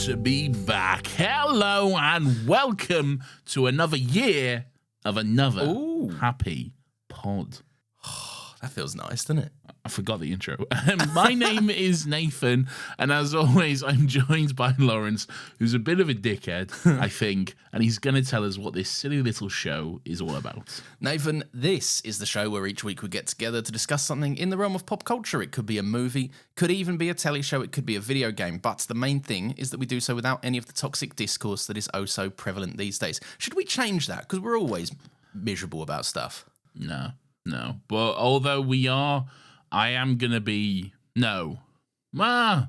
to be back. Hello and welcome to another year of another happy pod. That feels nice, doesn't it? I forgot the intro. My name is Nathan, and as always, I'm joined by Lawrence, who's a bit of a dickhead, I think, and he's going to tell us what this silly little show is all about. Nathan, this is the show where each week we get together to discuss something in the realm of pop culture. It could be a movie, could even be a telly show, it could be a video game, but the main thing is that we do so without any of the toxic discourse that is oh so prevalent these days. Should we change that? Because we're always miserable about stuff. No. But although I am going to be... No. Let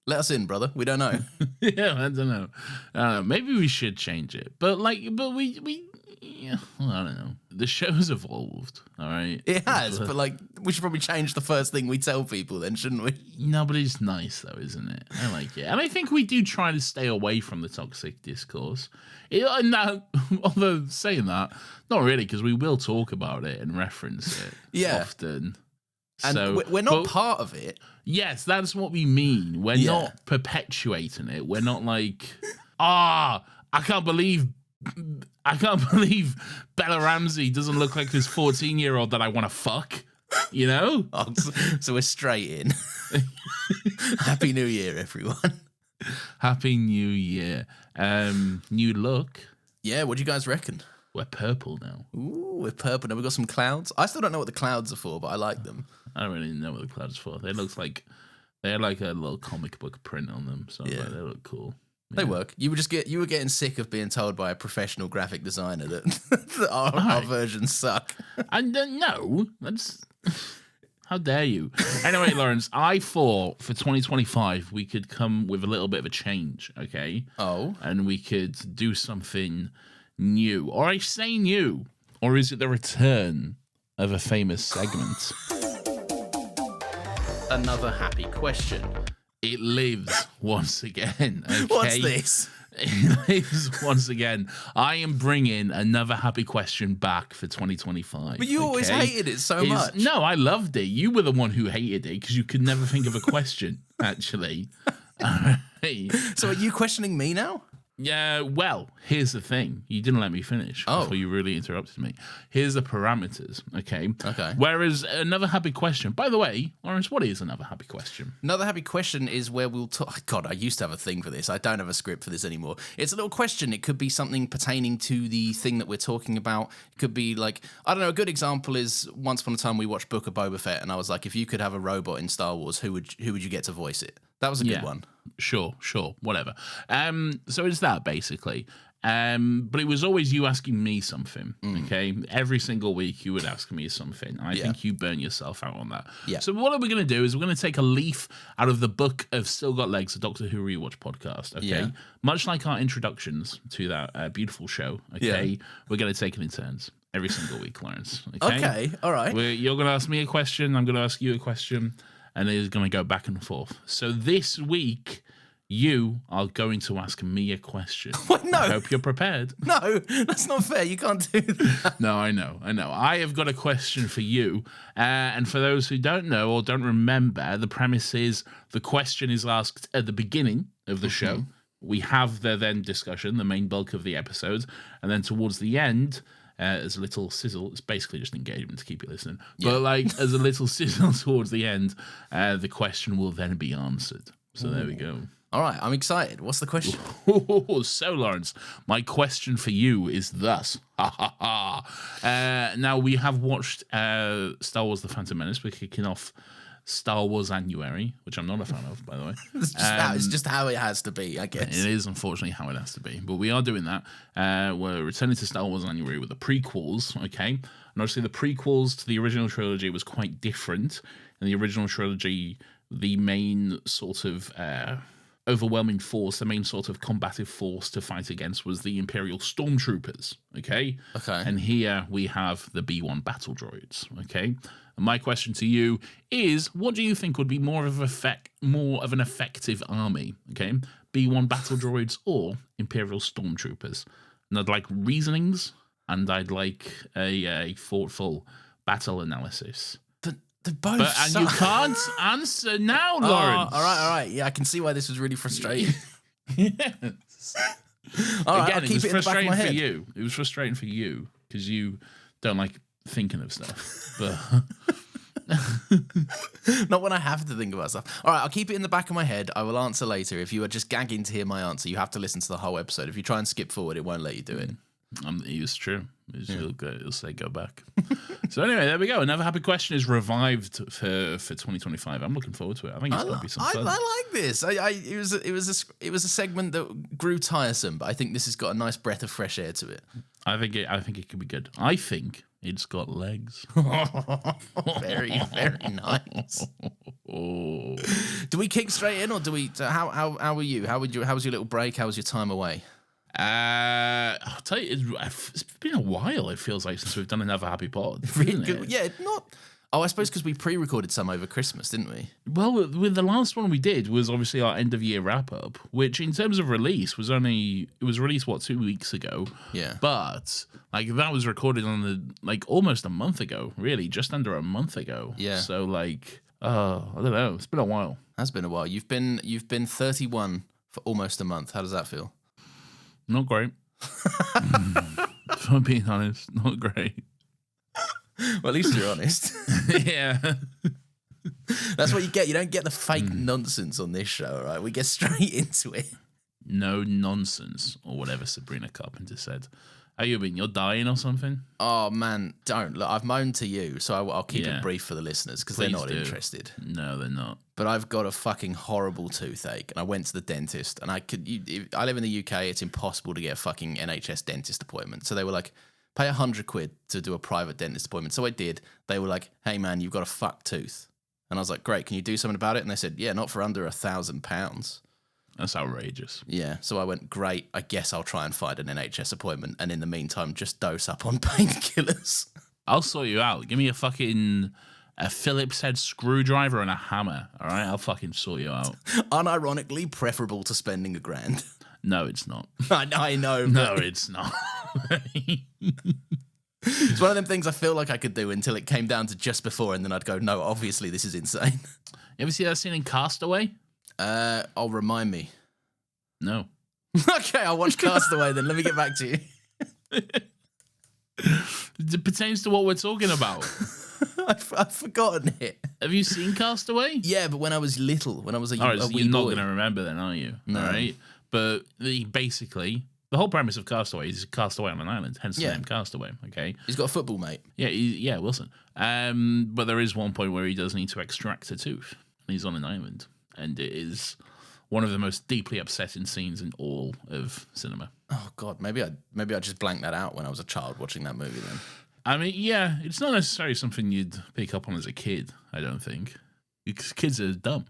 us in, brother. We don't know. Yeah, I don't know. Maybe we should change it. But I don't know. The show's evolved, all right? It has, but we should probably change the first thing we tell people then, shouldn't we? No, but it's nice though, isn't it? I like it. And I think we do try to stay away from the toxic discourse. Although saying that, not really, because we will talk about it and reference it often. And so, we're not part of it. Yes, that's what we mean. We're not perpetuating it. We're not like, I can't believe Bella Ramsey doesn't look like this 14-year-old that I want to fuck, you know? Oh, so we're straight in. Happy New Year, everyone. Happy New Year. New look. Yeah, what do you guys reckon? We're purple now. Ooh, we're purple. Now we've got some clouds. I still don't know what the clouds are for, but I like them. I don't really know what the clouds are for. They look like they had like a little comic book print on them, so they look cool. Yeah. They work. You were getting sick of being told by a professional graphic designer that our versions suck. And no, that's how dare you? Anyway, Lawrence, I thought for 2025 we could come with a little bit of a change, okay? Oh, and we could do something new. Or I say new, or is it the return of a famous segment? Another happy question. It lives once again. Okay? What's this? It lives once again. I am bringing another happy question back for 2025. But you always hated it so much. No, I loved it. You were the one who hated it because you could never think of a question, actually. So are you questioning me now? Yeah, well, here's the thing. You didn't let me finish before you really interrupted me. Here's the parameters, okay? Okay. Whereas another happy question, by the way, Lawrence, what is another happy question? Another happy question is where we'll talk. God, I used to have a thing for this. I don't have a script for this anymore. It's a little question. It could be something pertaining to the thing that we're talking about. It could be like, I don't know, a good example is once upon a time we watched Book of Boba Fett, and I was like, if you could have a robot in Star Wars, who would you get to voice it? That was a good one. Sure, whatever. So it's that, basically. But it was always you asking me something, okay? Every single week you would ask me something. And I think you burn yourself out on that. Yeah. So what are we going to do is we're going to take a leaf out of the book of Still Got Legs, a Doctor Who rewatch podcast, okay? Yeah. Much like our introductions to that beautiful show, okay? We're going to take it in turns every single week, Lawrence. Okay, all right. You're going to ask me a question, I'm going to ask you a question, and it is going to go back and forth. So this week, you are going to ask me a question. Wait, no. I hope you're prepared. No, that's not fair. You can't do that. No, I know. I have got a question for you. And for those who don't know or don't remember, the premise is the question is asked at the beginning of the show. We have the then discussion, the main bulk of the episodes. And then towards the end... as a little sizzle, it's basically just engagement to keep you listening. But as a little sizzle towards the end, the question will then be answered. So there we go. All right, I'm excited. What's the question? So, Lawrence, my question for you is thus. Now, we have watched Star Wars The Phantom Menace. We're kicking off Star Wars Annuary, which I'm not a fan of, by the way. It's just how it has to be, I guess. It is, unfortunately, how it has to be. But we are doing that. We're returning to Star Wars Annuary with the prequels, okay? And obviously the prequels to the original trilogy was quite different. In the original trilogy, the main sort of overwhelming force, the main sort of combative force to fight against was the Imperial Stormtroopers, okay? Okay. And here we have the B-1 battle droids, okay? And my question to you is, what do you think would be more of an effective army, okay? B-1 battle droids or Imperial Stormtroopers? And I'd like reasonings, and I'd like a thoughtful battle analysis. They're both and you can't answer now, Lawrence. All right. Yeah, I can see why this was really frustrating. Yes. All right, Again, I'll it keep was it in the back of frustrating my for head. you. It was frustrating for you because you don't like thinking of stuff. But Not when I have to think about stuff. All right, I'll keep it in the back of my head. I will answer later. If you are just gagging to hear my answer, you have to listen to the whole episode. If you try and skip forward, it won't let you do it. it's true. It'll say go back. So anyway, there we go. Another happy question is revived for 2025. I'm looking forward to it. I think it's going to be some fun. I like this. It was a segment that grew tiresome, but I think this has got a nice breath of fresh air to it. I think it could be good. I think it's got legs. Very, very nice. Oh. Do we kick straight in, or do we? How were you? How was your little break? How was your time away? I'll tell you, it's been a while. It feels like since we've done another happy pod. Really good. Yeah, not. Oh, I suppose because we pre-recorded some over Christmas, didn't we? Well, with the last one we did was obviously our end of year wrap up, which in terms of release was released 2 weeks ago. Yeah. But like that was recorded on almost a month ago, really, just under a month ago. Yeah. So I don't know. It's been a while. Has been a while. You've been 31 for almost a month. How does that feel? Not great. If I'm being honest, not great. Well, at least you're honest. Yeah. That's what you get. You don't get the fake nonsense on this show, right? We get straight into it. No nonsense, or whatever Sabrina Carpenter said. How you been? You're dying or something? Oh, man, don't. Look, I've moaned to you, so I'll keep it brief for the listeners because they're Please not do. interested. No, they're not. But I've got a fucking horrible toothache, and I went to the dentist, and I live in the UK, it's impossible to get a fucking NHS dentist appointment. So they were like, pay £100 to do a private dentist appointment. So I did. They were like, hey, man, you've got a fucked tooth. And I was like, great, can you do something about it? And they said, yeah, not for under £1,000. That's outrageous. Yeah, so I went, great, I guess I'll try and find an NHS appointment, and in the meantime, just dose up on painkillers. I'll sort you out. Give me a Phillips head screwdriver and a hammer, all right? I'll fucking sort you out. Unironically, preferable to spending £1,000. No, it's not. I know. No, it's not. It's one of them things I feel like I could do until it came down to just before, and then I'd go, no, obviously this is insane. You ever see that scene in Castaway? I'll remind me. No. Okay, I'll watch Castaway then. Let me get back to you. It pertains to what we're talking about. I've forgotten it. Have you seen Castaway? Yeah, but when I was little, when I was a All right, so wee you're not boy. going to remember then, are you? No. All right. But basically, the whole premise of Castaway is Castaway on an island, hence the name Castaway, okay? He's got a football mate. Yeah, Wilson. But there is one point where he does need to extract a tooth. He's on an island, and it is one of the most deeply upsetting scenes in all of cinema. Oh God, maybe I just blanked that out when I was a child watching that movie. Then I mean, yeah, it's not necessarily something you'd pick up on as a kid. I don't think, because kids are dumb.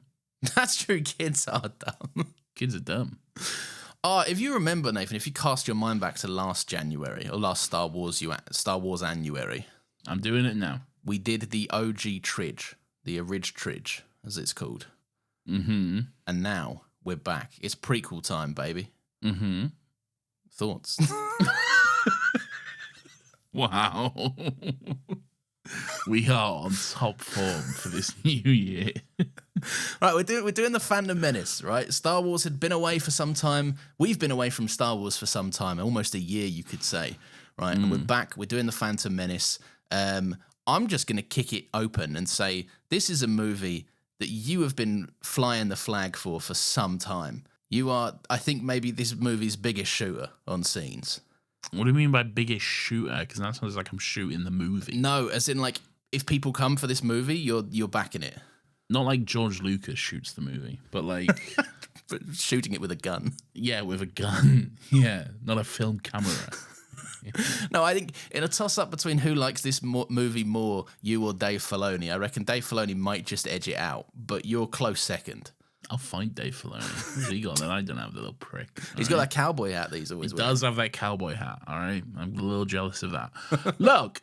That's true. Kids are dumb. Kids are dumb. If you remember, Nathan, if you cast your mind back to last January or last Star Wars Annuary, I'm doing it now. we did the OG Tridge, the Orig Tridge, as it's called. Mm-hmm. And now we're back. It's prequel time, baby. Mm-hmm. Thoughts? Wow. We are on top form for this new year. Right, we're doing the Phantom Menace, right? Star Wars had been away for some time. We've been away from Star Wars for some time, almost a year, you could say, right? And we're back. We're doing the Phantom Menace. I'm just going to kick it open and say this is a movie that you have been flying the flag for some time. You are, I think, maybe this movie's biggest shooter on scenes. What do you mean by biggest shooter? Because that sounds like I'm shooting the movie. No, as in like if people come for this movie, you're backing it. Not like George Lucas shoots the movie, but like But shooting it with a gun. yeah, with a gun. Yeah, not a film camera. No, I think in a toss-up between who likes this movie more, you or Dave Filoni, I reckon Dave Filoni might just edge it out, but you're close second. I'll find Dave Filoni. Who's he got that I don't have, the little prick? He's got that cowboy hat that he's always He wearing. does have that cowboy hat, all right? I'm a little jealous of that. Look,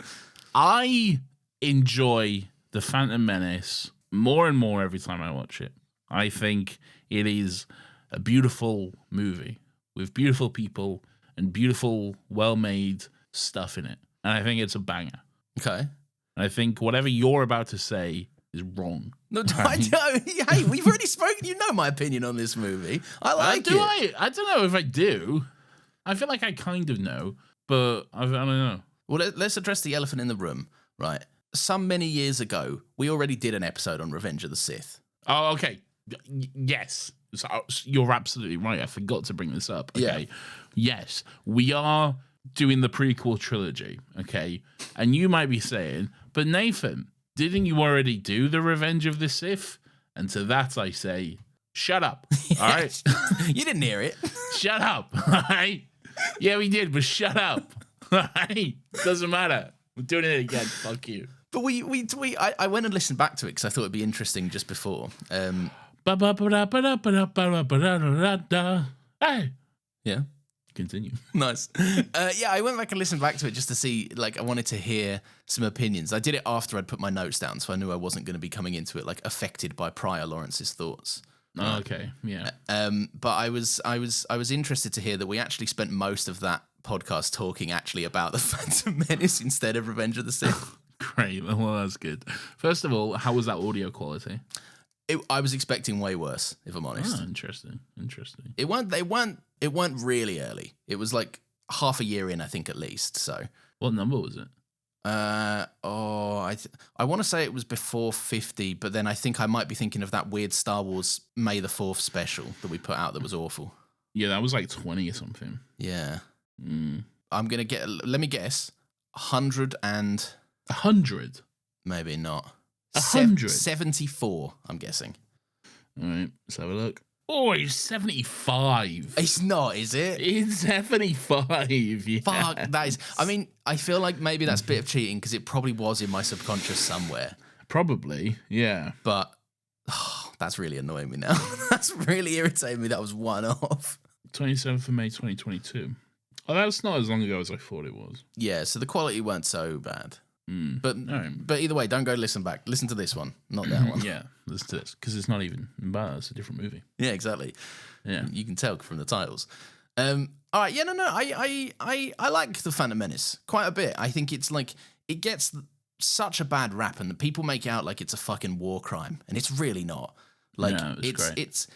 I enjoy The Phantom Menace more and more every time I watch it. I think it is a beautiful movie with beautiful people and beautiful, well-made stuff in it. And I think it's a banger. Okay. And I think whatever you're about to say is wrong. No, hey, we've already spoken. You know my opinion on this movie. I like it. I don't know if I do. I feel like I kind of know, but I don't know. Well, let's address the elephant in the room, right? Some many years ago, we already did an episode on Revenge of the Sith. Oh, okay. Yes. So, you're absolutely right. I forgot to bring this up. Okay. Yeah. Yes, we are doing the prequel trilogy. Okay. And you might be saying, but Nathan, didn't you already do the Revenge of the Sith? And to that I say, shut up. All right. You didn't hear it. Shut up. All right. Yeah, we did, but shut up. All right. Doesn't matter. We're doing it again. Fuck you. But I went and listened back to it because I thought it'd be interesting just before. Hey. Yeah. Continue. Nice. Yeah, I went back and listened back to it just to see, like, I wanted to hear some opinions. I did it after I'd put my notes down, so I knew I wasn't going to be coming into it, like, affected by prior Lawrence's thoughts. Oh, okay, yeah. But I was interested to hear that we actually spent most of that podcast talking actually about the Phantom Menace instead of Revenge of the Sith. Great. Well, that's good. First of all, how was that audio quality? I was expecting way worse, if I'm honest. Oh, interesting. It weren't really early. It was like half a year in, I think, at least. So What number was it? I want to say it was before 50, but then I think I might be thinking of that weird Star Wars May the 4th special that we put out that was awful. Yeah, that was like 20 or something. Yeah. I'm gonna let me guess, 100 and 100. maybe not. 100? 74, I'm guessing. All right, let's have a look. Oh, it's 75. It's not, is it? It's 75, yeah. Fuck, that is. I mean, I feel like maybe that's a bit of cheating because it probably was in my subconscious somewhere. Probably, yeah. But that's really annoying me now. That's really irritating me. That was one off. 27th of May 2022. Oh, that's not as long ago as I thought it was. Yeah, so the quality weren't so bad. But right. but either way, don't go listen back. Listen to this one, not that one. Yeah, listen to this, because it's not even bad. It's a different movie. Yeah, exactly. Yeah. You can tell from the titles. All right, yeah, no, I like The Phantom Menace quite a bit. I think it's like, it gets such a bad rap and the people make it out like it's a fucking war crime, and it's really not. Like, No, it's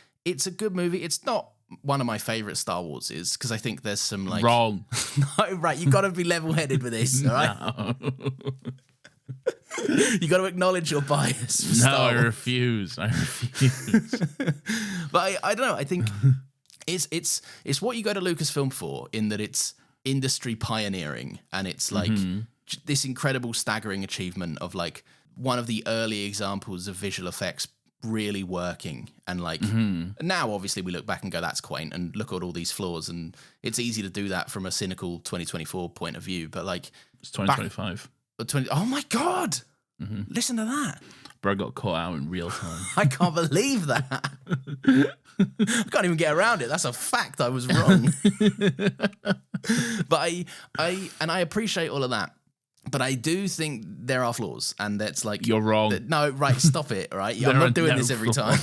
a good movie. It's not one of my favorite Star Wars is, because I think there's some like... Wrong. No, right, you got to be level-headed with this, all right? No. You got to acknowledge your bias. For No, Star I Wars. refuse. But I don't know. I think it's what you go to Lucasfilm for, in that it's industry pioneering, and it's like this incredible, staggering achievement of like one of the early examples of visual effects really working. And like now, obviously, we look back and go, that's quaint, and look at all these flaws, and it's easy to do that from a cynical 2024 point of view. But like, It's 2025. oh my god, listen to that. Bro got caught out in real time. I can't believe that. I can't even get around it. That's a fact. I was wrong. But I appreciate all of that. But I do think there are flaws, and that's like, You're wrong. No, right? Stop it. All right, I'm There are not doing no this every time.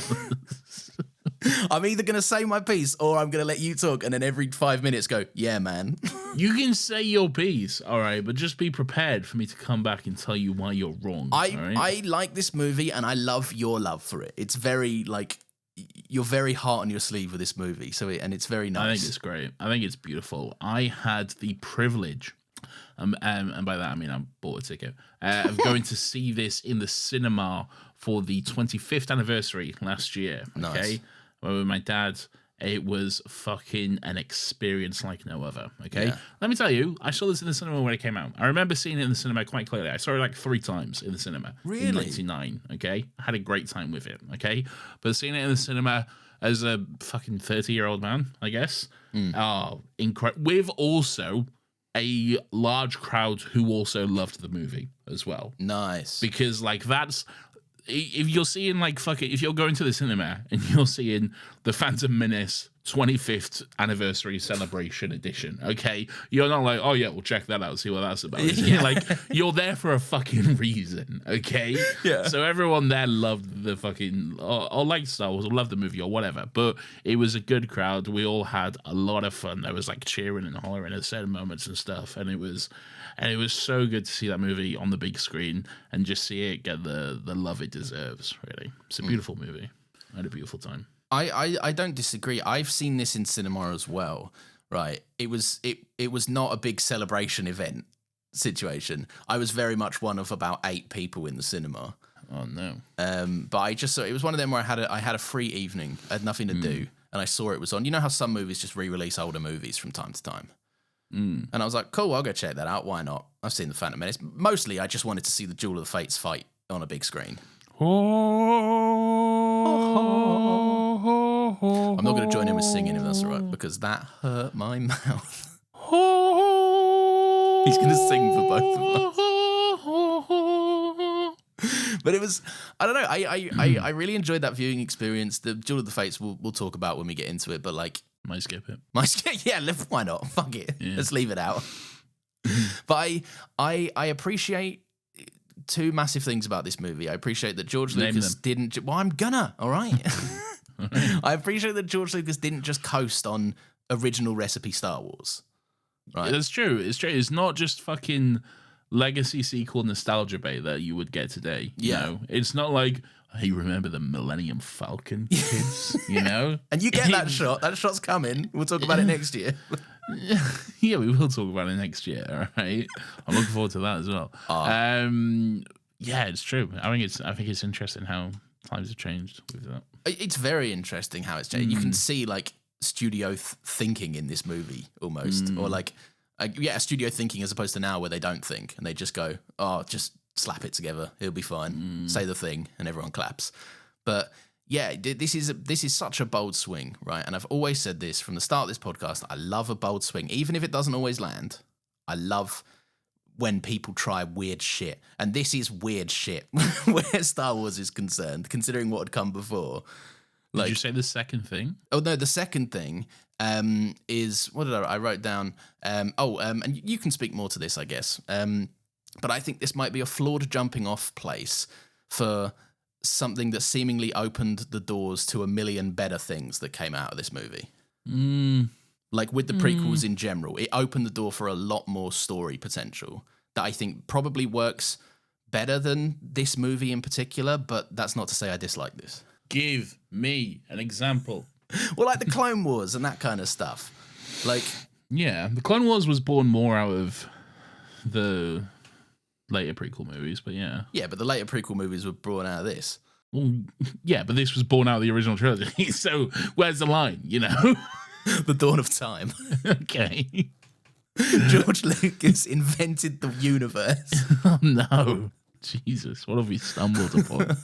I'm either gonna say my piece, or I'm gonna let you talk, and then every 5 minutes go, yeah, man. You can say your piece, all right, but just be prepared for me to come back and tell you why you're wrong. All right? I like this movie, and I love your love for it. It's very like, you're very hard on your sleeve with this movie, and it's very nice. I think it's great. I think it's beautiful. I had the privilege, and by that I mean I bought a ticket, of going to see this in the cinema for the 25th anniversary last year. Okay, Nice. with my dad. It was fucking an experience like no other. Okay, Yeah. let me tell you, I saw this in the cinema when it came out. I remember seeing it in the cinema quite clearly. I saw it like 3 times in the cinema. Really? In '99. Okay, I had a great time with it. Okay, but seeing it in the cinema as a fucking 30-year-old man, I guess. Oh, incredible. With also a large crowd who also loved the movie as well. Nice. Because like that's, if you're seeing like if you're going to the cinema and you're seeing The Phantom Menace 25th anniversary celebration edition. Okay, you're not like, oh yeah, we'll check that out, see what that's about. You're like, you're there for a fucking reason. Okay, Yeah. So everyone there loved the fucking or liked Star Wars, or loved the movie, or whatever. But it was a good crowd. We all had a lot of fun. There was like cheering and hollering at certain moments and stuff, and it was so good to see that movie on the big screen and just see it get the love it deserves. Really, it's a beautiful movie. I had a beautiful time. I don't disagree. I've seen this in cinema as well, right? It was not a big celebration event situation. I was very much one of about 8 people in the cinema. Oh no. But I just saw it was one of them where I had a free evening. I had nothing to do, and I saw it was on. You know how some movies just re-release older movies from time to time? And I was like, cool, I'll go check that out. Why not? I've seen The Phantom Menace. Mostly, I just wanted to see the Duel of the Fates fight on a big screen. I'm not going to join in with singing if that's all right, because that hurt my mouth. He's going to sing for both of us. But it was, I don't know, I really enjoyed that viewing experience. The Duel of the Fates we'll talk about when we get into it, but like... Might skip it. Why not? Fuck it. Yeah. Let's leave it out. But I appreciate 2 massive things about this movie. I appreciate that George Lucas didn't... Well, I'm gonna, all right? I appreciate that George Lucas didn't just coast on original recipe Star Wars. Right? That's true. It's true. It's not just fucking legacy sequel nostalgia bait that you would get today. You know? It's not like, hey, remember the Millennium Falcon, kids? You know? And you get that shot. That shot's coming. We'll talk about it next year. Yeah, we will talk about it next year, all right? I'm looking forward to that as well. Yeah, it's true. I think it's interesting how times have changed with that. It's very interesting how it's changed. You can see like studio thinking in this movie almost, or like studio thinking as opposed to now where they don't think and they just go, oh, just slap it together, it'll be fine. Say the thing and everyone claps. But yeah, this is such a bold swing, right? And I've always said this from the start of this podcast. I love a bold swing, even if it doesn't always land. I love when people try weird shit, and this is weird shit where Star Wars is concerned, considering what had come before. Like, did you say the second thing? Oh no, the second thing is what did I wrote down? And you can speak more to this, I guess. But I think this might be a flawed jumping off place for something that seemingly opened the doors to a million better things that came out of this movie. Like with the prequels in general, it opened the door for a lot more story potential that I think probably works better than this movie in particular, but that's not to say I dislike this. Give me an example. Well, like the Clone Wars and that kind of stuff. Like, yeah, the Clone Wars was born more out of the later prequel movies, but yeah. Yeah, but the later prequel movies were born out of this. Well, yeah, but this was born out of the original trilogy, so where's the line, you know? The dawn of time. Okay. George Lucas invented the universe. Oh, no. Jesus, what have we stumbled upon?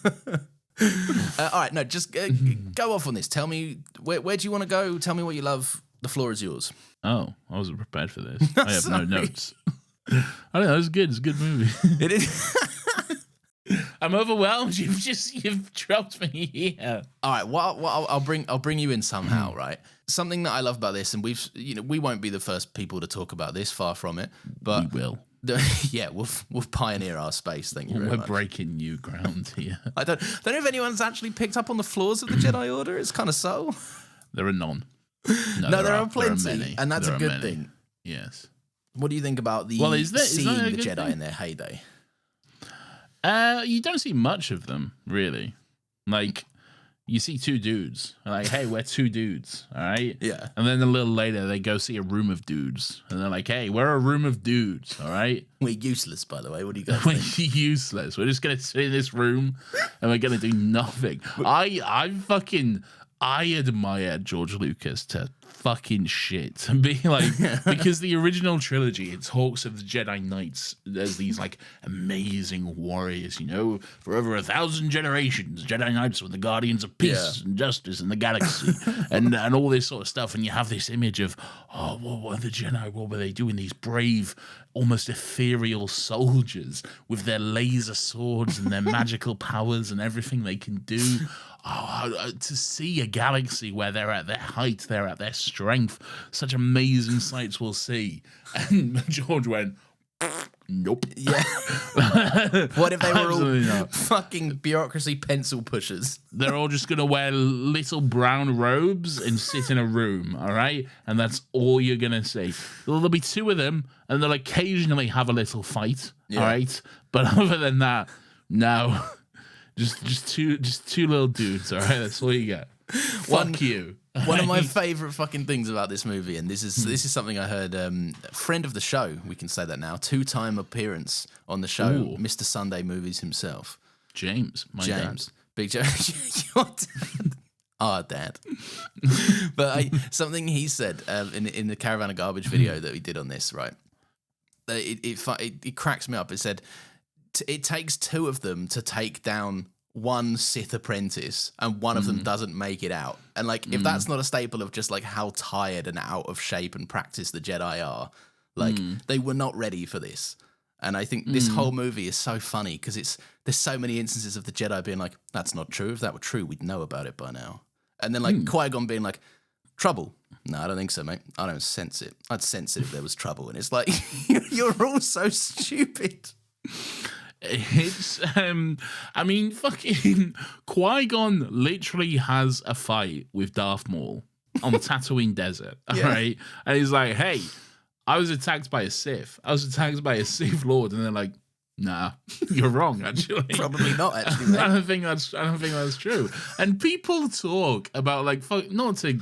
All right, no, just go off on this. Tell me, where do you want to go? Tell me what you love. The floor is yours. Oh, I wasn't prepared for this. I have no notes. I don't know, it's good. It's a good movie. It is. I'm overwhelmed. You've dropped me here. All right, well, I'll bring you in somehow, right? Something that I love about this, and we won't be the first people to talk about this, far from it, but we will. Yeah, we'll pioneer our space. Thank you very much. We're breaking new ground here. I don't know if anyone's actually picked up on the flaws of the Jedi Order. It's kind of subtle. There are none. No, there are plenty, there are many. And that's there a good thing. Yes. What do you think about the seeing the Jedi thing in their heyday? You don't see much of them, really. Like, you see 2 dudes. Like, hey, we're 2 dudes, all right? Yeah. And then a little later, they go see a room of dudes. And they're like, hey, we're a room of dudes, all right? We're useless, by the way. What do you guys think? We're useless. We're just going to sit in this room and we're going to do nothing. I admire George Lucas to fucking shit and be like, because the original trilogy, it talks of the Jedi Knights as these like amazing warriors, you know, for over 1,000 generations, Jedi Knights were the guardians of peace and justice in the galaxy, and all this sort of stuff. And you have this image of, oh, what were the Jedi? What were they doing? These brave, almost ethereal soldiers with their laser swords and their magical powers and everything they can do. Oh, to see a galaxy where they're at their height, they're at their strength, such amazing sights we'll see. And George went, nope. Yeah. What if they were all fucking bureaucracy pencil pushers? They're all just going to wear little brown robes and sit in a room, all right? And that's all you're going to see. There'll be two of them, and they'll occasionally have a little fight, all right? But other than that, no. Just two little dudes, all right? That's all you get. Fuck you. One of my favorite fucking things about this movie, and this is something I heard, a friend of the show, we can say that now, 2-time appearance on the show, Mr. Sunday Movies himself. James. Dad. Big James. Your dad. Our dad. But something he said in the Caravan of Garbage video that we did on this, right? It cracks me up. It said, it takes two of them to take down one Sith apprentice, and one of them doesn't make it out. And like, if that's not a staple of just like how tired and out of shape and practice the Jedi are, like they were not ready for this. And I think this whole movie is so funny because there's so many instances of the Jedi being like, that's not true. If that were true, we'd know about it by now. And then like Qui-Gon being like, trouble. No, I don't think so, mate. I don't sense it. I'd sense it if there was trouble. And it's like, you're all so stupid. It's I mean, fucking Qui-Gon literally has a fight with Darth Maul on the Tatooine desert, right? And he's like, hey, I was attacked by a Sith. I was attacked by a Sith Lord, and they're like, nah, you're wrong, actually. Probably not, actually, mate. I don't think that's true. And people talk about like, not to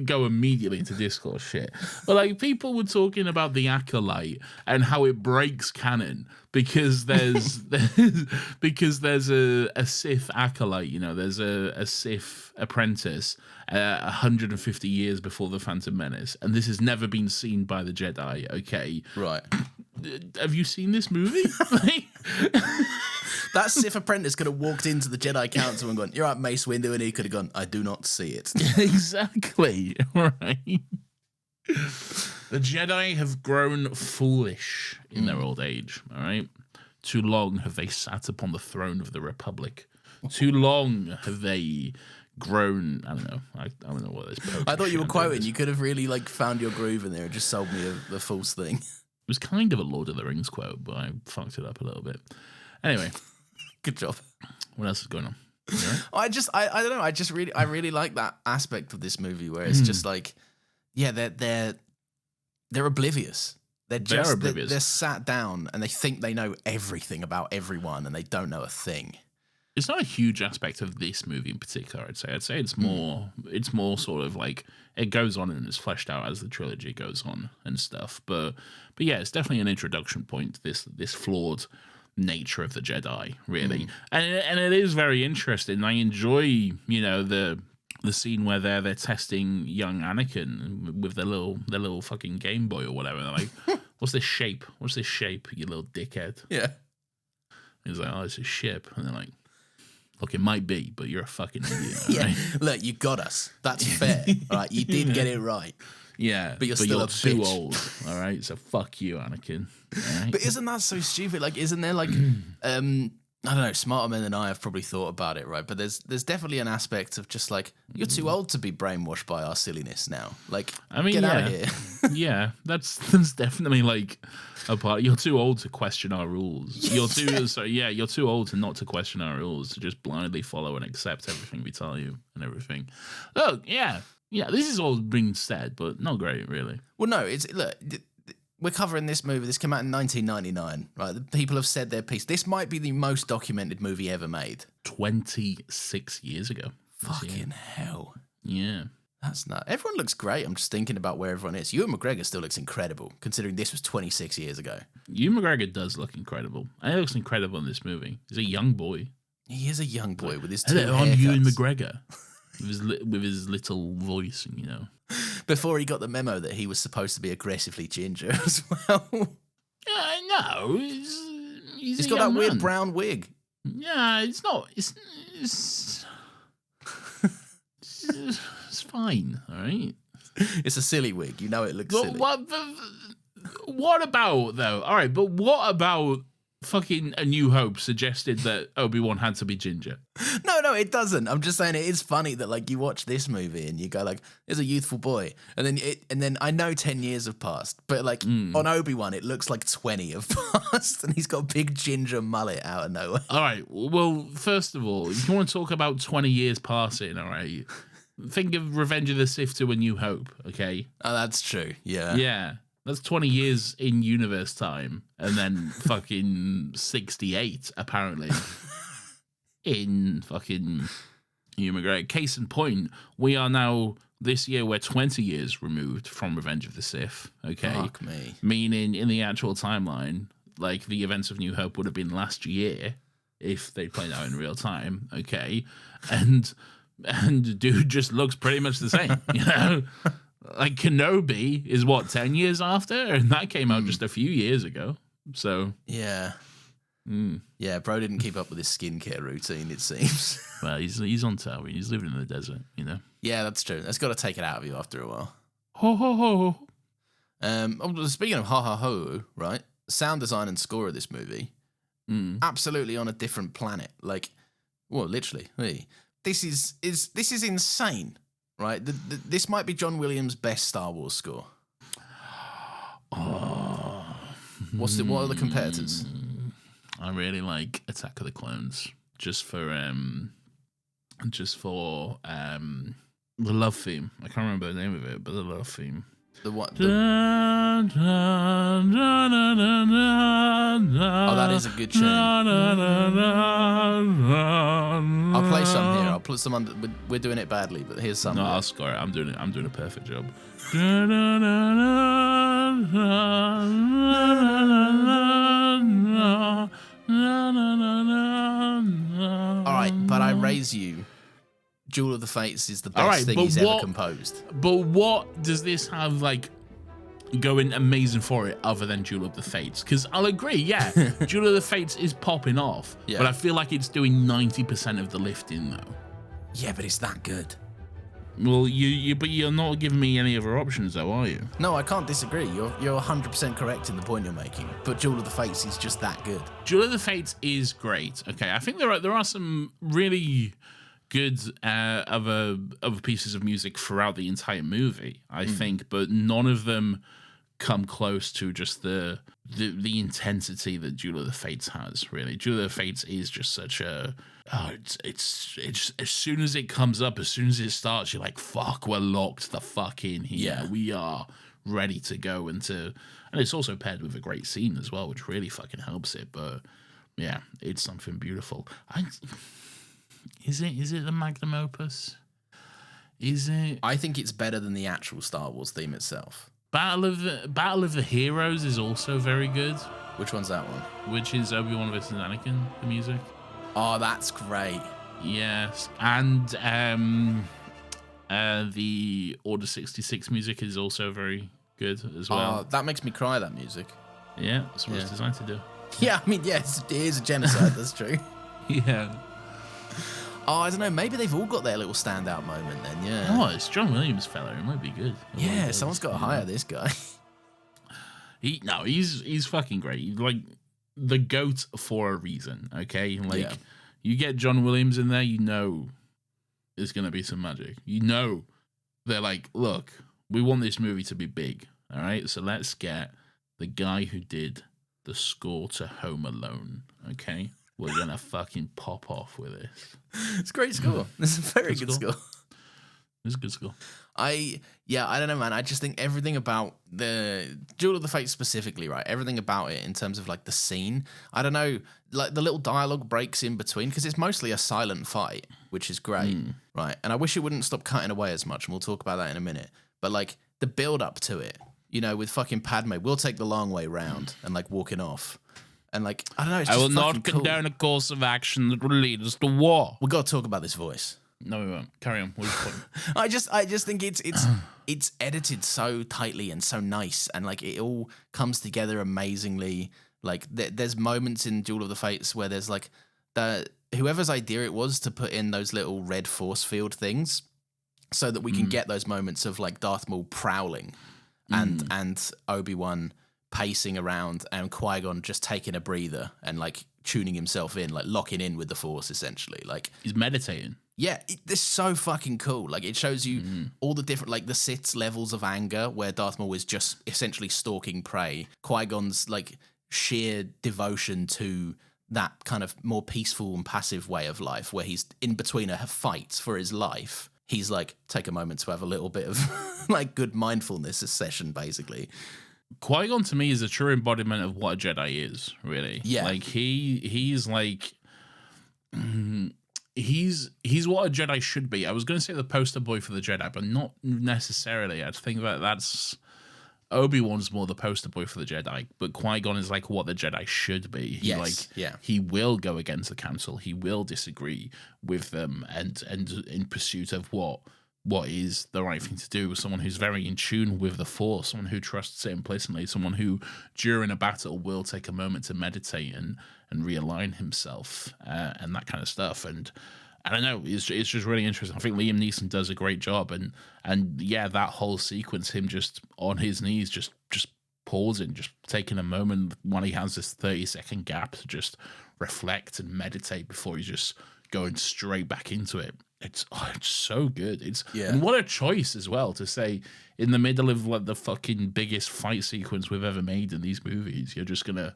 go immediately into discourse shit, but like people were talking about the Acolyte and how it breaks canon because there's a Sith Acolyte, you know, there's a Sith apprentice 150 years before the Phantom Menace, and this has never been seen by the Jedi. Okay, right. Have you seen this movie? That Sith apprentice could have walked into the Jedi Council and gone, you're right, Mace Windu, and he could have gone, I do not see it. Exactly, right. The Jedi have grown foolish in their old age, all right? Too long have they sat upon the throne of the Republic. Too long have they grown, I don't know. I don't know what this is. I thought you were quoting. You could have really like found your groove in there and just sold me a false thing. It was kind of a Lord of the Rings quote, but I fucked it up a little bit. Anyway. Good job. What else is going on? I don't know. I really like that aspect of this movie where it's just like, yeah, they're oblivious. They're oblivious. They're sat down and they think they know everything about everyone and they don't know a thing. It's not a huge aspect of this movie in particular, I'd say it's more sort of like it goes on and is fleshed out as the trilogy goes on and stuff. But yeah, it's definitely an introduction point to this flawed nature of the Jedi, really. And it is very interesting. I enjoy, you know, the scene where they're testing young Anakin with their little fucking Game Boy or whatever. They're like, what's this shape? What's this shape, you little dickhead? Yeah. He's like, oh, it's a ship. And they're like, look, it might be, but you're a fucking idiot. Yeah, right? Look, you got us. That's fair. All right, you did get it right. Yeah, but you're still a too bitch. old. All right, so fuck you, Anakin. Right? But isn't that so stupid? Like, isn't there like, I don't know, smarter men than I have probably thought about it, right? But there's definitely an aspect of just like, you're too old to be brainwashed by our silliness now. Like, I mean, get out of here. Yeah, that's definitely like a part. You're too old to question our rules. You're too old to not to question our rules, to just blindly follow and accept everything we tell you and everything. Look, yeah, this is all being said, but not great, really. Well, no, we're covering this movie. This came out in 1999, right? The people have said their piece. This might be the most documented movie ever made. 26 years ago. Fucking hell. Yeah. That's not. Everyone looks great. I'm just thinking about where everyone is. Ewan McGregor still looks incredible, considering this was 26 years ago. Ewan McGregor does look incredible. And he looks incredible in this movie. He's a young boy. He is a young boy with his two haircuts. I'm Ewan McGregor. With his little voice, and you know. Before he got the memo that he was supposed to be aggressively ginger as well. No, he's He's a got young that weird man. brown wig. Yeah, it's not. It's it's fine. All right. It's a silly wig. You know it looks silly. What about though? All right, but what about fucking A New Hope suggested that Obi-Wan had to be ginger? No, it doesn't. I'm just saying it is funny that like you watch this movie and you go like, "There's a youthful boy," and then I know 10 years have passed, but like on Obi-Wan, it looks like 20 have passed, and he's got a big ginger mullet out of nowhere. All right. Well, first of all, if you want to talk about 20 years passing, all right, think of Revenge of the Sith to A New Hope. Okay. Oh, that's true. Yeah. Yeah. That's 20 years in universe time, and then fucking 68, apparently, in fucking Hugh McGregor. Case in point, we are now, this year, we're 20 years removed from Revenge of the Sith, okay? Fuck me. Meaning, in the actual timeline, like, the events of New Hope would have been last year, if they played out in real time, okay? And dude just looks pretty much the same, you know? Like Kenobi is what, 10 years after, and that came out just a few years ago. So yeah, yeah, bro didn't keep up with his skincare routine. It seems. Well, he's on Tatooine. He's living in the desert, you know. Yeah, that's true. That's got to take it out of you after a while. Ho ho ho. Speaking of ha ha ho, right? Sound design and score of this movie, absolutely on a different planet. Like, well, literally, hey, this is insane. Right, this might be John Williams' best Star Wars score. What are the competitors? I really like Attack of the Clones, just for the love theme. I can't remember the name of it, but the love theme. The what? Oh, that is a good tune. I'll play some here. I'll put some under. We're doing it badly, but here's some. No, I'll score it. I'm doing a perfect job. All right, but I raise you. Duel of the Fates is the best thing he's ever composed. But what does this have like going amazing for it other than Duel of the Fates? Because I'll agree, yeah, Duel of the Fates is popping off, but I feel like it's doing 90% of the lifting though. Yeah, but it's that good. Well, but you're not giving me any other options though, are you? No, I can't disagree. You're 100% correct in the point you're making. But Duel of the Fates is just that good. Duel of the Fates is great. Okay, I think there are some really good other pieces of music throughout the entire movie, I think, but none of them come close to just the intensity that Duel of the Fates has. Really, Duel of the Fates is just such a it's as soon as it comes up, as soon as it starts, you're like, fuck, we're locked the fuck in here. Yeah. We are ready to go and it's also paired with a great scene as well, which really fucking helps it. But yeah, it's something beautiful. Is it the magnum opus? Is it? I think it's better than the actual Star Wars theme itself. Battle of the Heroes is also very good. Which one's that one? Which is Obi-Wan versus Anakin, the music. Oh, that's great. Yes, and the Order 66 music is also very good as well. Oh, that makes me cry, that music. Yeah, that's what it's designed to do. Yeah, I mean, yes, it is a genocide, that's true. Yeah. Oh, I don't know. Maybe they've all got their little standout moment then, yeah. Oh, it's John Williams, fella. It might be good. Someone's got to hire this guy. He's fucking great. He's like the GOAT for a reason, okay? Like, you get John Williams in there, you know there's going to be some magic. You know they're like, look, we want this movie to be big, all right? So let's get the guy who did the score to Home Alone, okay? We're going to fucking pop off with this. It's a great score. It's a very good score. It's a good score. I don't know, man. I just think everything about the Duel of the Fates specifically, right? Everything about it in terms of like the scene. I don't know, like the little dialogue breaks in between because it's mostly a silent fight, which is great, right? And I wish it wouldn't stop cutting away as much, and we'll talk about that in a minute. But like the build up to it, you know, with fucking Padme, we'll take the long way round and like walking off. And like, I don't know, it's just I will not condone a course of action that will lead us to war. We've got to talk about this voice. No, we won't. Carry on. What was your point? I just think it's edited so tightly and so nice, and like it all comes together amazingly. Like there's moments in Duel of the Fates where there's like whoever's idea it was to put in those little red force field things, so that we can get those moments of like Darth Maul prowling, and Obi-Wan pacing around, and Qui-Gon just taking a breather and like tuning himself in, like locking in with the Force, essentially. Like He's meditating. yeah, this is so fucking cool. Like it shows you all the different, like the Sith's levels of anger, where Darth Maul is just essentially stalking prey. Qui-Gon's like sheer devotion to that kind of more peaceful and passive way of life, where he's in between a fight for his life. He's like, take a moment to have a little bit of like good mindfulness session, basically. Qui-Gon to me is a true embodiment of what a Jedi is, really. Yeah. Like he's like he's what a Jedi should be. I was going to say the poster boy for the Jedi, but not necessarily. I think that's Obi-Wan's more the poster boy for the Jedi, but Qui-Gon is like what the Jedi should be. He will go against the council. He will disagree with them, and in pursuit of what is the right thing to do. Someone who's very in tune with the Force, someone who trusts it implicitly, someone who during a battle will take a moment to meditate and realign himself, and that kind of stuff. And I don't know, it's just really interesting. I think Liam Neeson does a great job, and yeah, that whole sequence, him just on his knees, just pausing, just taking a moment when he has this 30-second gap to just reflect and meditate before he's just going straight back into it. It's so good. And what a choice as well to say in the middle of like the fucking biggest fight sequence we've ever made in these movies, you're just gonna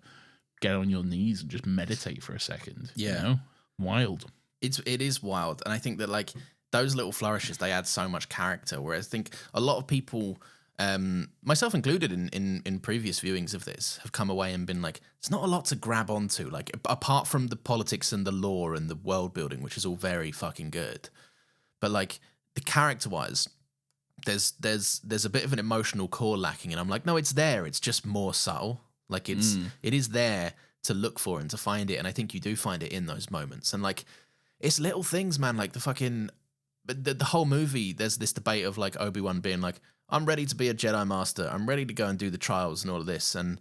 get on your knees and just meditate for a second. Yeah, you know? Wild. It is wild, and I think that like those little flourishes, they add so much character. Whereas I think a lot of people, myself included, in previous viewings of this, have come away and been like, it's not a lot to grab onto. Like apart from the politics and the lore and the world building, which is all very fucking good, but like the character wise, there's a bit of an emotional core lacking, and I'm like, no, it's there. It's just more subtle. Like it is there to look for and to find it, and I think you do find it in those moments. And like, it's little things, man. Like the whole movie, there's this debate of like Obi-Wan being like, I'm ready to be a Jedi Master. I'm ready to go and do the trials and all of this. And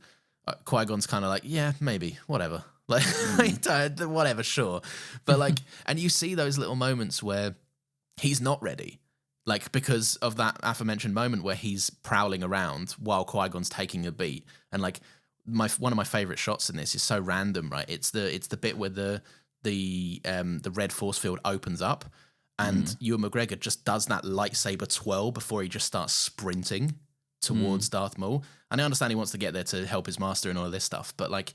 Qui-Gon's kind of like, yeah, maybe, whatever. Like, whatever, sure. But like, and you see those little moments where he's not ready. Like, because of that aforementioned moment where he's prowling around while Qui-Gon's taking a beat. And like, one of my favorite shots in this is so random, right? It's the bit where the red force field opens up, and Ewan McGregor just does that lightsaber twirl before he just starts sprinting towards Darth Maul. And I understand he wants to get there to help his master and all of this stuff, but like,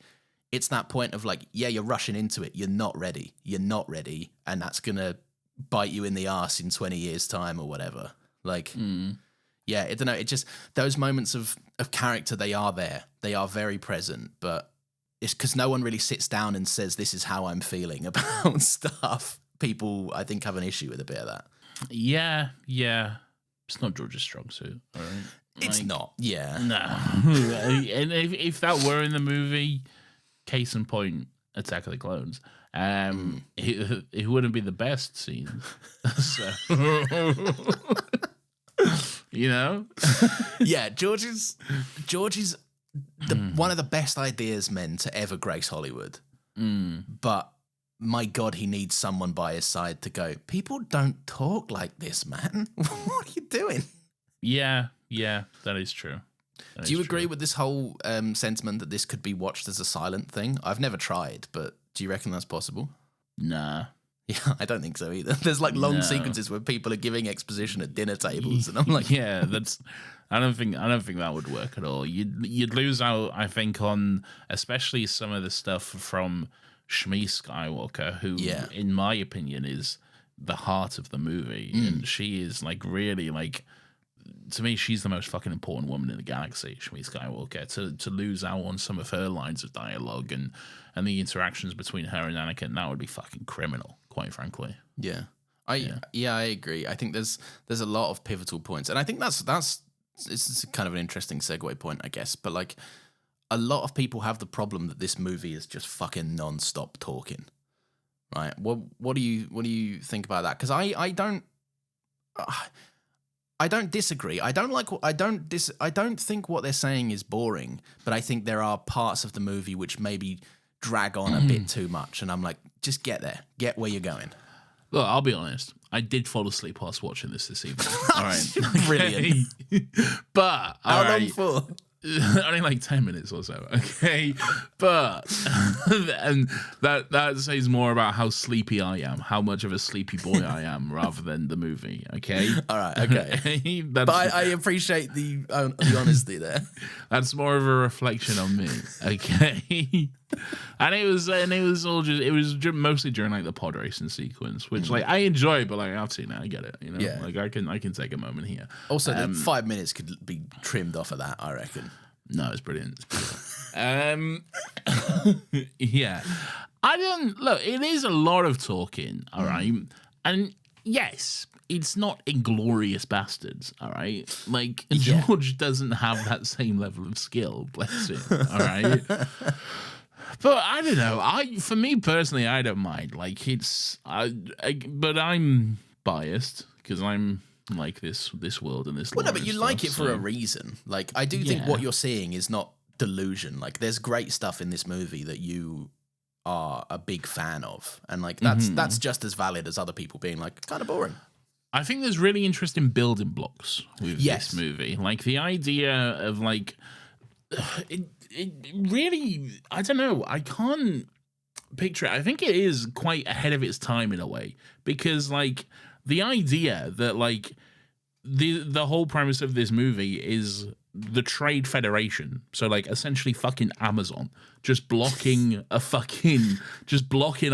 it's that point of like, yeah, you're rushing into it. You're not ready. And that's going to bite you in the arse in 20 years time or whatever. Like, yeah, I don't know. It just, those moments of character, they are there. They are very present, but it's because no one really sits down and says, this is how I'm feeling about stuff. People, I think, have an issue with a bit of that. Yeah. It's not George's strong suit, all right? It's not, yeah. No. And if that were in the movie, case in point, Attack of the Clones, it wouldn't be the best scene. So, you know? Yeah, George is one of the best ideas men to ever grace Hollywood. But my God, he needs someone by his side to go, people don't talk like this, man. What are you doing? Yeah, that is true. Do you agree with this whole sentiment that this could be watched as a silent thing? I've never tried, but do you reckon that's possible? Nah. Yeah, I don't think so either. There's like long sequences where people are giving exposition at dinner tables, and I'm like, yeah, I don't think that would work at all. You'd lose out, I think, on especially some of the stuff from Shmi Skywalker, who, in my opinion, is the heart of the movie, and she is like really like, to me, she's the most fucking important woman in the galaxy, Shmi Skywalker. To lose out on some of her lines of dialogue and the interactions between her and Anakin, that would be fucking criminal, quite frankly. Yeah. I agree. I think there's a lot of pivotal points, and I think that's it's kind of an interesting segue point, I guess. But like, a lot of people have the problem that this movie is just fucking non-stop talking. right? What do you think about that? Because I don't disagree. I don't think what they're saying is boring, but I think there are parts of the movie which maybe drag on a bit too much, and I'm like, just get there, get where you're going. Look, I'll be honest. I did fall asleep whilst watching this evening. All right, Brilliant. But How long for? only like 10 minutes or so, okay? But and that says more about how sleepy I am, how much of a sleepy boy I am, rather than the movie, okay? All right, okay. But I appreciate the honesty there. That's more of a reflection on me, okay? And it was mostly during like the pod racing sequence, which like I enjoy, but like I've seen it, I get it, you know. Yeah. Like I can take a moment here. Also, the 5 minutes could be trimmed off of that, I reckon. No, it's brilliant. It's brilliant. Yeah, I don't look. It is a lot of talking, all right, and yes, it's not Inglorious Bastards, all right. Like George doesn't have that same level of skill, bless him, all right. But I don't know. For me personally, I don't mind. Like but I'm biased because I'm like this world and this. Well, no, but you stuff, like it for a reason. Like I do think Yeah. what you're seeing is not delusion. Like there's great stuff in this movie that you are a big fan of, and like that's just as valid as other people being like kind of boring. I think there's really interesting building blocks with Yes. this movie. Like the idea of like it really, I don't know, I can't picture it. I think it is quite ahead of its time in a way, because like the idea that like the whole premise of this movie is the Trade Federation, so like essentially fucking Amazon just blocking a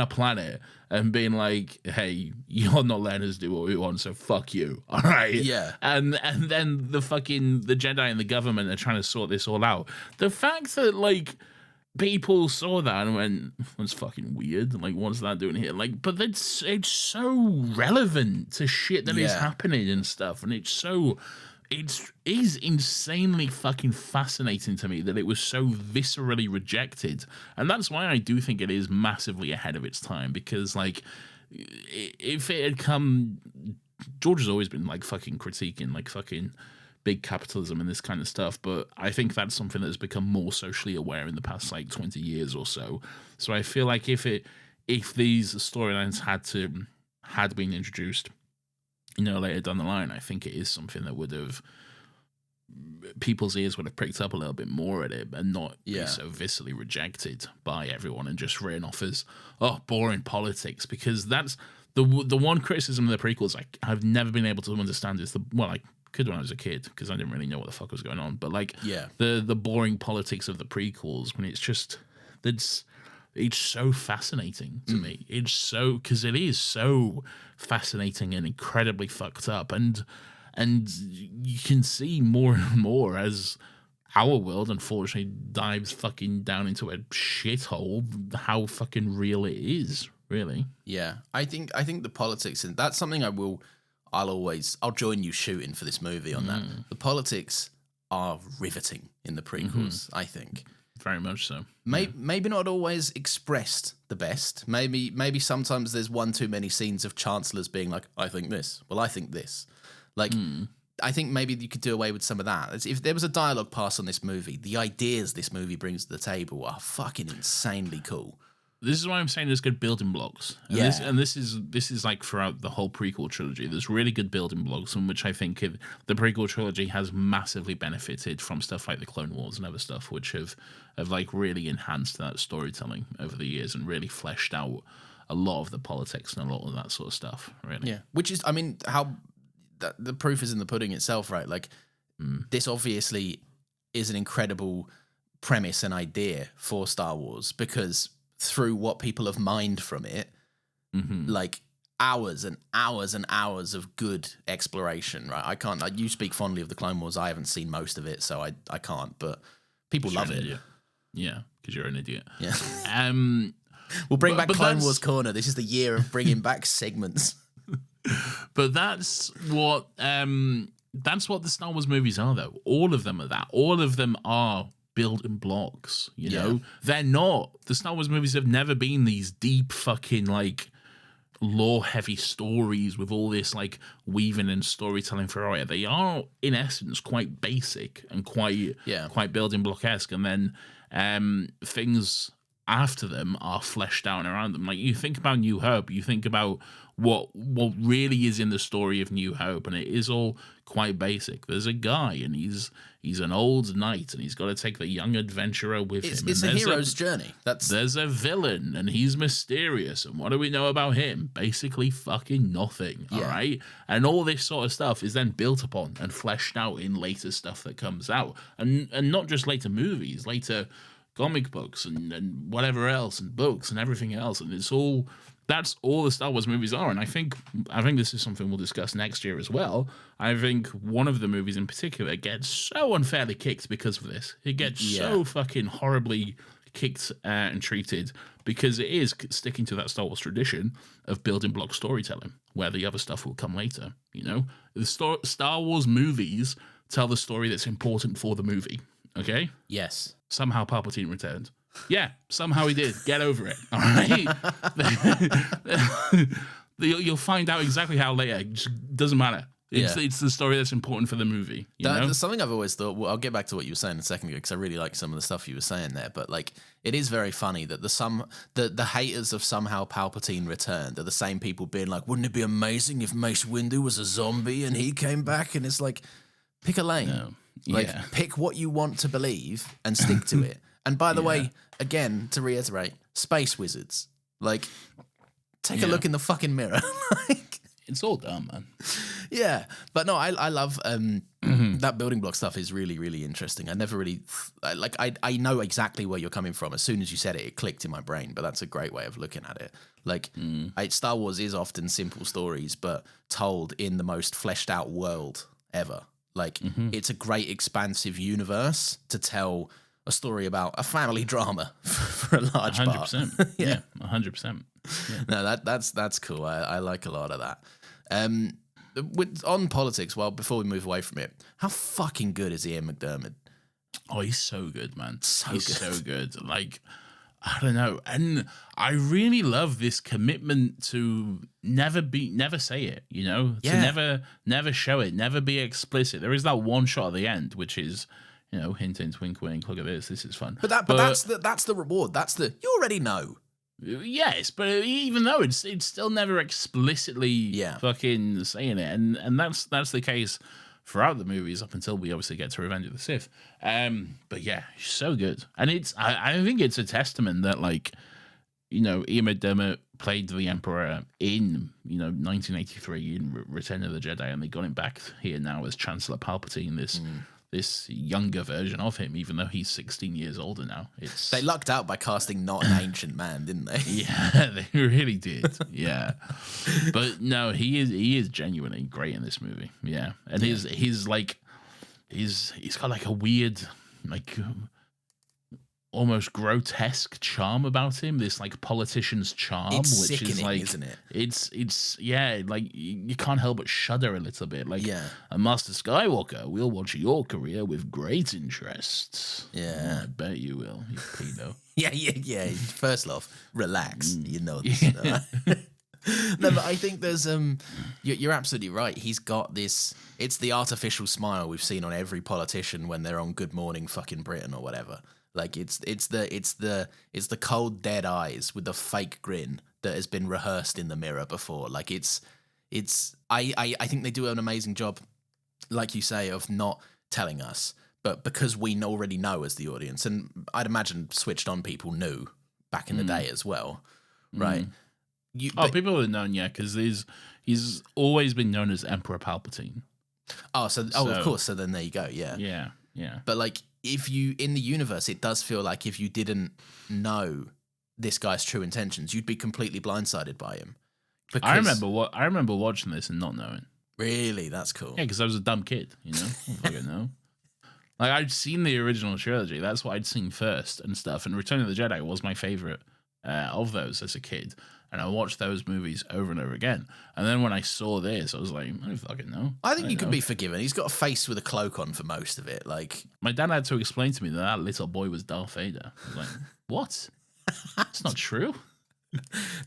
planet and being like, hey, you're not letting us do what we want, so fuck you. All right. Yeah. And then the Jedi and the government are trying to sort this all out. The fact that like people saw that and went, that's fucking weird. Like, what's that doing here? Like, but it's so relevant to shit that is happening and stuff. And it is insanely fucking fascinating to me that it was so viscerally rejected. And that's why I do think it is massively ahead of its time, because like if it had come, George has always been like fucking critiquing like fucking big capitalism and this kind of stuff, but I think that's something that has become more socially aware in the past like 20 years or so. So I feel like if these storylines had been introduced, you know, later down the line, I think it is something that would have, people's ears would have pricked up a little bit more at it and not be so viscerally rejected by everyone and just written off as, oh, boring politics. Because that's the one criticism of the prequels I've never been able to understand is I could when I was a kid because I didn't really know what the fuck was going on. But like the boring politics of the prequels, when it's so fascinating to me. It's so, because it is so fascinating and incredibly fucked up, and you can see more and more as our world unfortunately dives fucking down into a shithole how fucking real it is, really. Yeah, I think the politics, and that's something I'll join you shooting for this movie on that. The politics are riveting in the prequels, I think. Very much so. Maybe not always expressed the best. Maybe sometimes there's one too many scenes of chancellors being like, I think this. Well, I think this. Like, I think maybe you could do away with some of that. If there was a dialogue pass on this movie, the ideas this movie brings to the table are fucking insanely cool. This is why I'm saying there's good building blocks. And this is like throughout the whole prequel trilogy. There's really good building blocks in which I think the prequel trilogy has massively benefited from stuff like the Clone Wars and other stuff, which have like really enhanced that storytelling over the years and really fleshed out a lot of the politics and a lot of that sort of stuff. Really. Yeah. Which is, I mean, how the proof is in the pudding itself, right? Like this obviously is an incredible premise and idea for Star Wars, because through what people have mined from it, like hours and hours and hours of good exploration, right? I can't, like, you speak fondly of the Clone Wars. I haven't seen most of it, so I can't, but people love it. Idiot. Yeah, because you're an idiot. Yeah. We'll bring back Clone Wars Corner. This is the year of bringing back segments. But that's what the Star Wars movies are, though. All of them are that. All of them are building blocks, you know? They're not. The Star Wars movies have never been these deep fucking, like, lore-heavy stories with all this, like, weaving and storytelling throughout it. They are, in essence, quite basic and quite building block-esque. And then things after them are fleshed out around them. Like, you think about New Hope, you think about what really is in the story of New Hope, and it is all quite basic. There's a guy, and he's an old knight, and he's got to take the young adventurer with him. It's a hero's journey. There's a villain, and he's mysterious, and what do we know about him? Basically fucking nothing, all right? And all this sort of stuff is then built upon and fleshed out in later stuff that comes out. And not just later movies, later comic books and whatever else, and books and everything else. And that's all the Star Wars movies are. And I think this is something we'll discuss next year as well. I think one of the movies in particular gets so unfairly kicked because of this. It gets so fucking horribly kicked and treated because it is sticking to that Star Wars tradition of building block storytelling, where the other stuff will come later. You know, the Star Wars movies tell the story that's important for the movie. Okay? Yes. Somehow Palpatine returned. Yeah, somehow he did. Get over it. All right? You'll find out exactly how later. It just doesn't matter. It's the story that's important for the movie. You know? That's something I've always thought. Well, I'll get back to what you were saying in a second ago because I really like some of the stuff you were saying there. But like, it is very funny that the haters of somehow Palpatine returned are the same people being like, wouldn't it be amazing if Mace Windu was a zombie and he came back? And it's like, pick a lane. No. Like, pick what you want to believe and stick to it. And by the way, again, to reiterate, space wizards. Like, take a look in the fucking mirror. Like, it's all dumb, man. Yeah. But no, I love that building block stuff is really, really interesting. I never really, I know exactly where you're coming from. As soon as you said it, it clicked in my brain. But that's a great way of looking at it. Like, Star Wars is often simple stories, but told in the most fleshed out world ever. Like, it's a great expansive universe to tell a story about a family drama for a large 100%. part. Yeah, 100%. Yeah. No, that's cool. I like a lot of that. On politics, well, before we move away from it, how fucking good is Ian McDiarmid? Oh, he's so good, man. He's so good. Like, I don't know. And I really love this commitment to never say it, you know? To never show it, never be explicit. There is that one shot at the end, which is, you know, hint, hint, wink, wink, look at this is fun. But that's the reward. You already know. Yes, but even though it's still never explicitly fucking saying it. And that's the case throughout the movies up until we obviously get to Revenge of the Sith. But yeah, so good. And I think it's a testament that, like, you know, Ian McDiarmid played the Emperor in, you know, 1983 in Return of the Jedi, and they got him back here now as Chancellor Palpatine, this younger version of him, even though he's 16 years older now. They lucked out by casting not an ancient man, didn't they? Yeah, they really did. Yeah. But no, he is genuinely great in this movie. Yeah. And he's got like a weird, like, almost grotesque charm about him, this like politician's charm, it's which is like, isn't it? It's like you can't help but shudder a little bit. Like, a Master Skywalker, we'll watch your career with great interest. Yeah, I bet you will, you pedo. yeah. First off, relax. You know this. No, but I think there's you're absolutely right. He's got this. It's the artificial smile we've seen on every politician when they're on Good Morning fucking Britain or whatever. Like, it's the cold dead eyes with the fake grin that has been rehearsed in the mirror before. Like, I think they do an amazing job, like you say, of not telling us, but because we already know as the audience, and I'd imagine switched on people knew back in the day as well, right? People would have known, because he's always been known as Emperor Palpatine. So of course. So then there you go. Yeah. But like, if you, in the universe, it does feel like if you didn't know this guy's true intentions, you'd be completely blindsided by him. I remember watching this and not knowing. Really, that's cool. Yeah, because I was a dumb kid, you know. I don't fucking know. Like, I'd seen the original trilogy. That's what I'd seen first and stuff. And Return of the Jedi was my favorite of those as a kid. and I watched those movies over and over again. And then when I saw this, I was like, I don't fucking know. I think you can be forgiven. He's got a face with a cloak on for most of it. Like, my dad had to explain to me that little boy was Darth Vader. I was like, what? That's not true.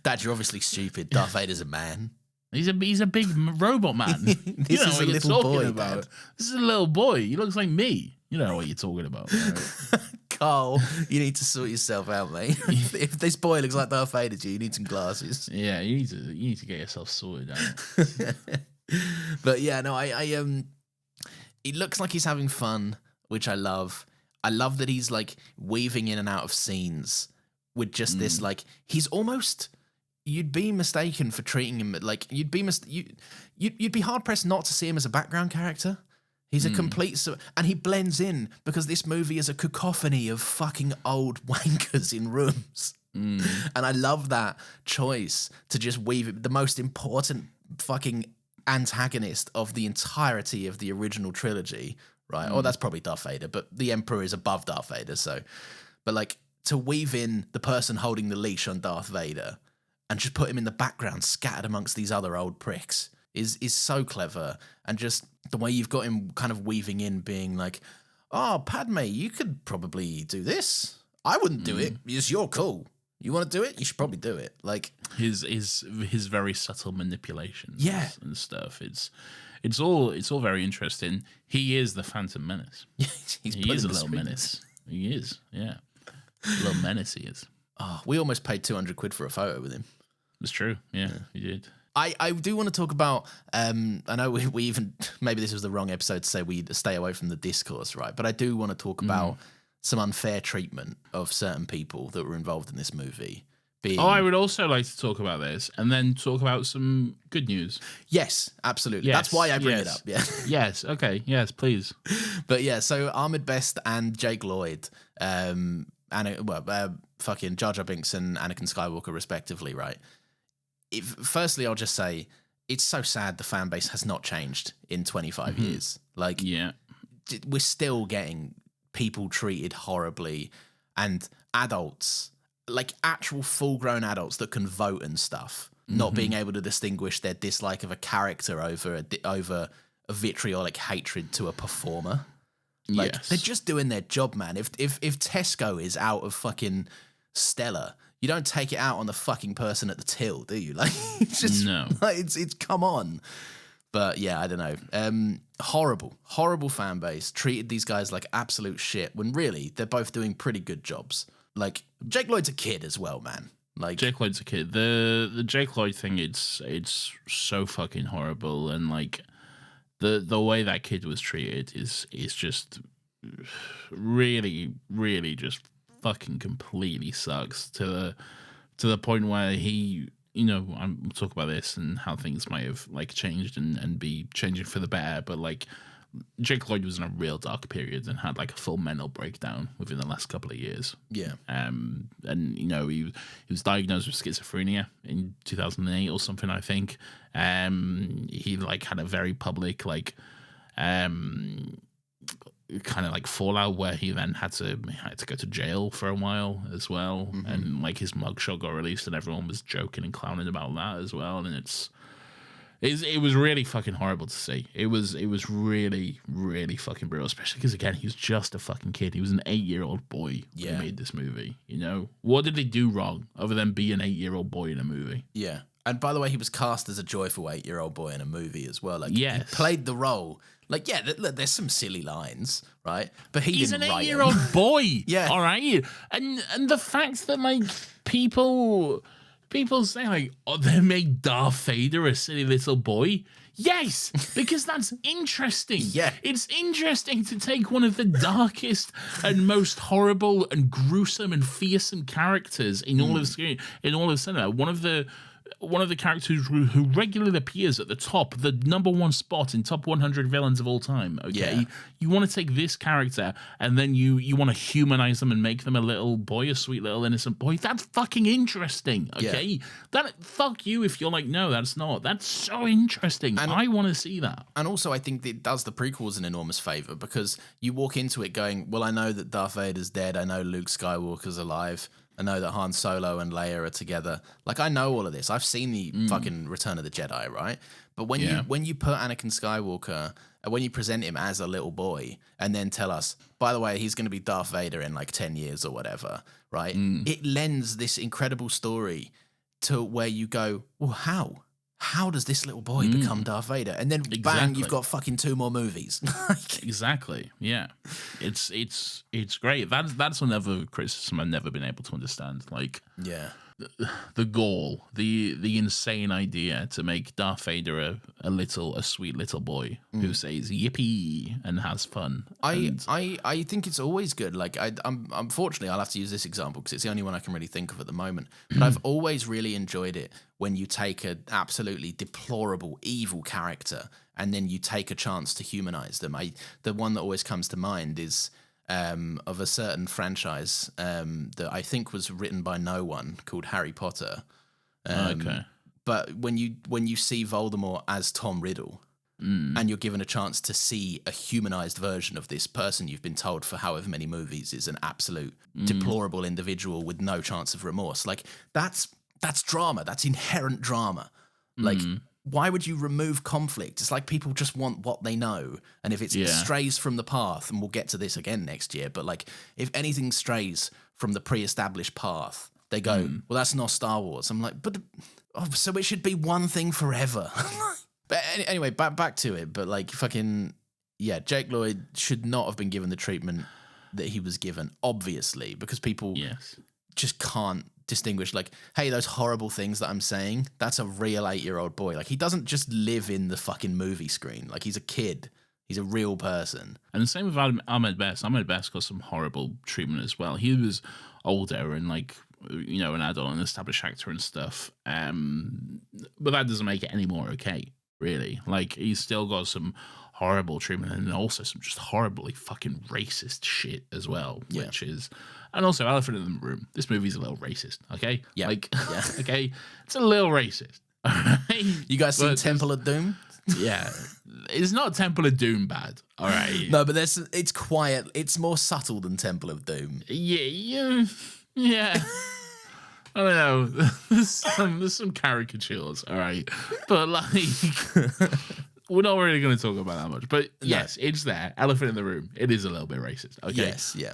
Dad, you're obviously stupid. Darth Vader's a man. He's a big robot man. This is a little boy, about. This is a little boy. He looks like me. You know what you're talking about. Right? Carl, you need to sort yourself out, mate. If this boy looks like Darth Vader to you, you need some glasses. Yeah, you need to get yourself sorted out. But yeah, no, it looks like he's having fun, which I love. I love that he's like weaving in and out of scenes with just this, like, he's almost, you'd be mistaken for treating him like, you'd be hard pressed not to see him as a background character. He's a complete, and he blends in because this movie is a cacophony of fucking old wankers in rooms. And I love that choice to just weave it, the most important fucking antagonist of the entirety of the original trilogy, right? Oh, that's probably Darth Vader, but the Emperor is above Darth Vader, so, but like, to weave in the person holding the leash on Darth Vader and just put him in the background scattered amongst these other old pricks is so clever. And just the way you've got him kind of weaving in, being like, oh, Padme, you could probably do this. I wouldn't do it. You're cool. You want to do it? You should probably do it. Like his very subtle manipulations, and stuff. It's all very interesting. He is the Phantom Menace. He is a little menace. He is, yeah. A little menace he is. Oh, we almost paid 200 quid for a photo with him. It's true. Yeah, we did. I do want to talk about, I know we even, maybe this was the wrong episode to say we stay away from the discourse, right? But I do want to talk about some unfair treatment of certain people that were involved in this movie. I would also like to talk about this and then talk about some good news. Yes, absolutely. Yes, that's why I bring it up. Yeah. Yes. Okay. Yes, please. But yeah, so Ahmed Best and Jake Lloyd, fucking Jar Jar Binks and Anakin Skywalker, respectively, right? Firstly, I'll just say it's so sad the fan base has not changed in 25 years. Like, we're still getting people treated horribly, and adults, like actual full-grown adults that can vote and stuff, not being able to distinguish their dislike of a character over a vitriolic hatred to a performer. Like, they're just doing their job, man. If Tesco is out of fucking Stella, you don't take it out on the fucking person at the till, do you? Like, it's just, no. Like, it's come on. But yeah, I don't know. Horrible fan base. Treated these guys like absolute shit when really they're both doing pretty good jobs. Like, Jake Lloyd's a kid as well, man. Like, Jake Lloyd's a kid. The Jake Lloyd thing, it's so fucking horrible, and like the way that kid was treated is just really, really just fucking completely sucks to the point where he, you know, I'm talk about this and how things might have like changed and be changing for the better, but like Jake Lloyd was in a real dark period and had like a full mental breakdown within the last couple of years. Yeah. And you know, he was diagnosed with schizophrenia in 2008 or something, I think. He like had a very public like kind of like fallout where he then had to go to jail for a while as well, and like his mugshot got released and everyone was joking and clowning about that as well, and it was really fucking horrible to see. It was really, really fucking brutal, especially because again he was just a fucking kid. He was an 8-year-old boy who made this movie. You know, what did he do wrong other than be an 8-year-old boy in a movie? Yeah. And by the way, he was cast as a joyful 8-year-old boy in a movie as well. Like, he played the role. Like, yeah, look, there's some silly lines, right? But he's an 8-year-old boy. Yeah. All right. And the fact that, like, people say, like, oh, they made Darth Vader a silly little boy. Yes, because that's interesting. Yeah. It's interesting to take one of the darkest and most horrible and gruesome and fearsome characters in all of cinema. One of the characters who regularly appears at the top, the number one spot in top 100 villains of all time. Okay, yeah. You want to take this character and then you want to humanize them and make them a little boy, a sweet little innocent boy. That's fucking interesting. Okay, fuck you if you're like, no, that's not. That's so interesting. And I want to see that. And also, I think it does the prequels an enormous favor because you walk into it going, well, I know that Darth Vader's dead. I know Luke Skywalker's alive. I know that Han Solo and Leia are together. Like, I know all of this. I've seen the fucking Return of the Jedi, right? But when you put Anakin Skywalker, when you present him as a little boy, and then tell us, by the way, he's going to be Darth Vader in like 10 years or whatever, right? It lends this incredible story to where you go, well, how? How does this little boy become Darth Vader? And then bang, you've got fucking 2 more movies. Exactly. Yeah. It's great. That's another criticism I've never been able to understand. Like, yeah. The gall, the insane idea to make Darth Vader a sweet little boy who says yippee and has fun. I think it's always good. Like, unfortunately, I'll have to use this example because it's the only one I can really think of at the moment. But I've always really enjoyed it when you take an absolutely deplorable, evil character and then you take a chance to humanize them. The one that always comes to mind is of a certain franchise that I think was written by no one, called Harry Potter. Okay. But when you see Voldemort as Tom Riddle, and you're given a chance to see a humanized version of this person you've been told for however many movies is an absolute deplorable individual with no chance of remorse, like that's drama. That's inherent drama. Like, why would you remove conflict? It's like people just want what they know. And if it strays from the path, and we'll get to this again next year, but like if anything strays from the pre-established path, they go, well, that's not Star Wars. I'm like, so it should be one thing forever. But anyway, back to it. But like fucking, yeah, Jake Lloyd should not have been given the treatment that he was given, obviously, because people just can't distinguish, like, hey, those horrible things that I'm saying, that's a real 8-year-old boy. Like, he doesn't just live in the fucking movie screen. Like, he's a kid. He's a real person. And the same with Ahmed Best. Ahmed Best got some horrible treatment as well. He was older and like, you know, an adult and established actor and stuff. But that doesn't make it any more okay, really. Like, he's still got some horrible treatment and also some just horribly fucking racist shit as well, which is... And also, elephant in the room. This movie's a little racist, okay? Yeah. Like, okay? It's a little racist. All right? You guys seen Temple of Doom? Yeah. It's not Temple of Doom bad, all right? No, but it's quiet. It's more subtle than Temple of Doom. Yeah. I don't know. There's some caricatures, all right? But, like... We're not really going to talk about that much. But, yes, it's there. Elephant in the room. It is a little bit racist, okay? Yes, yeah.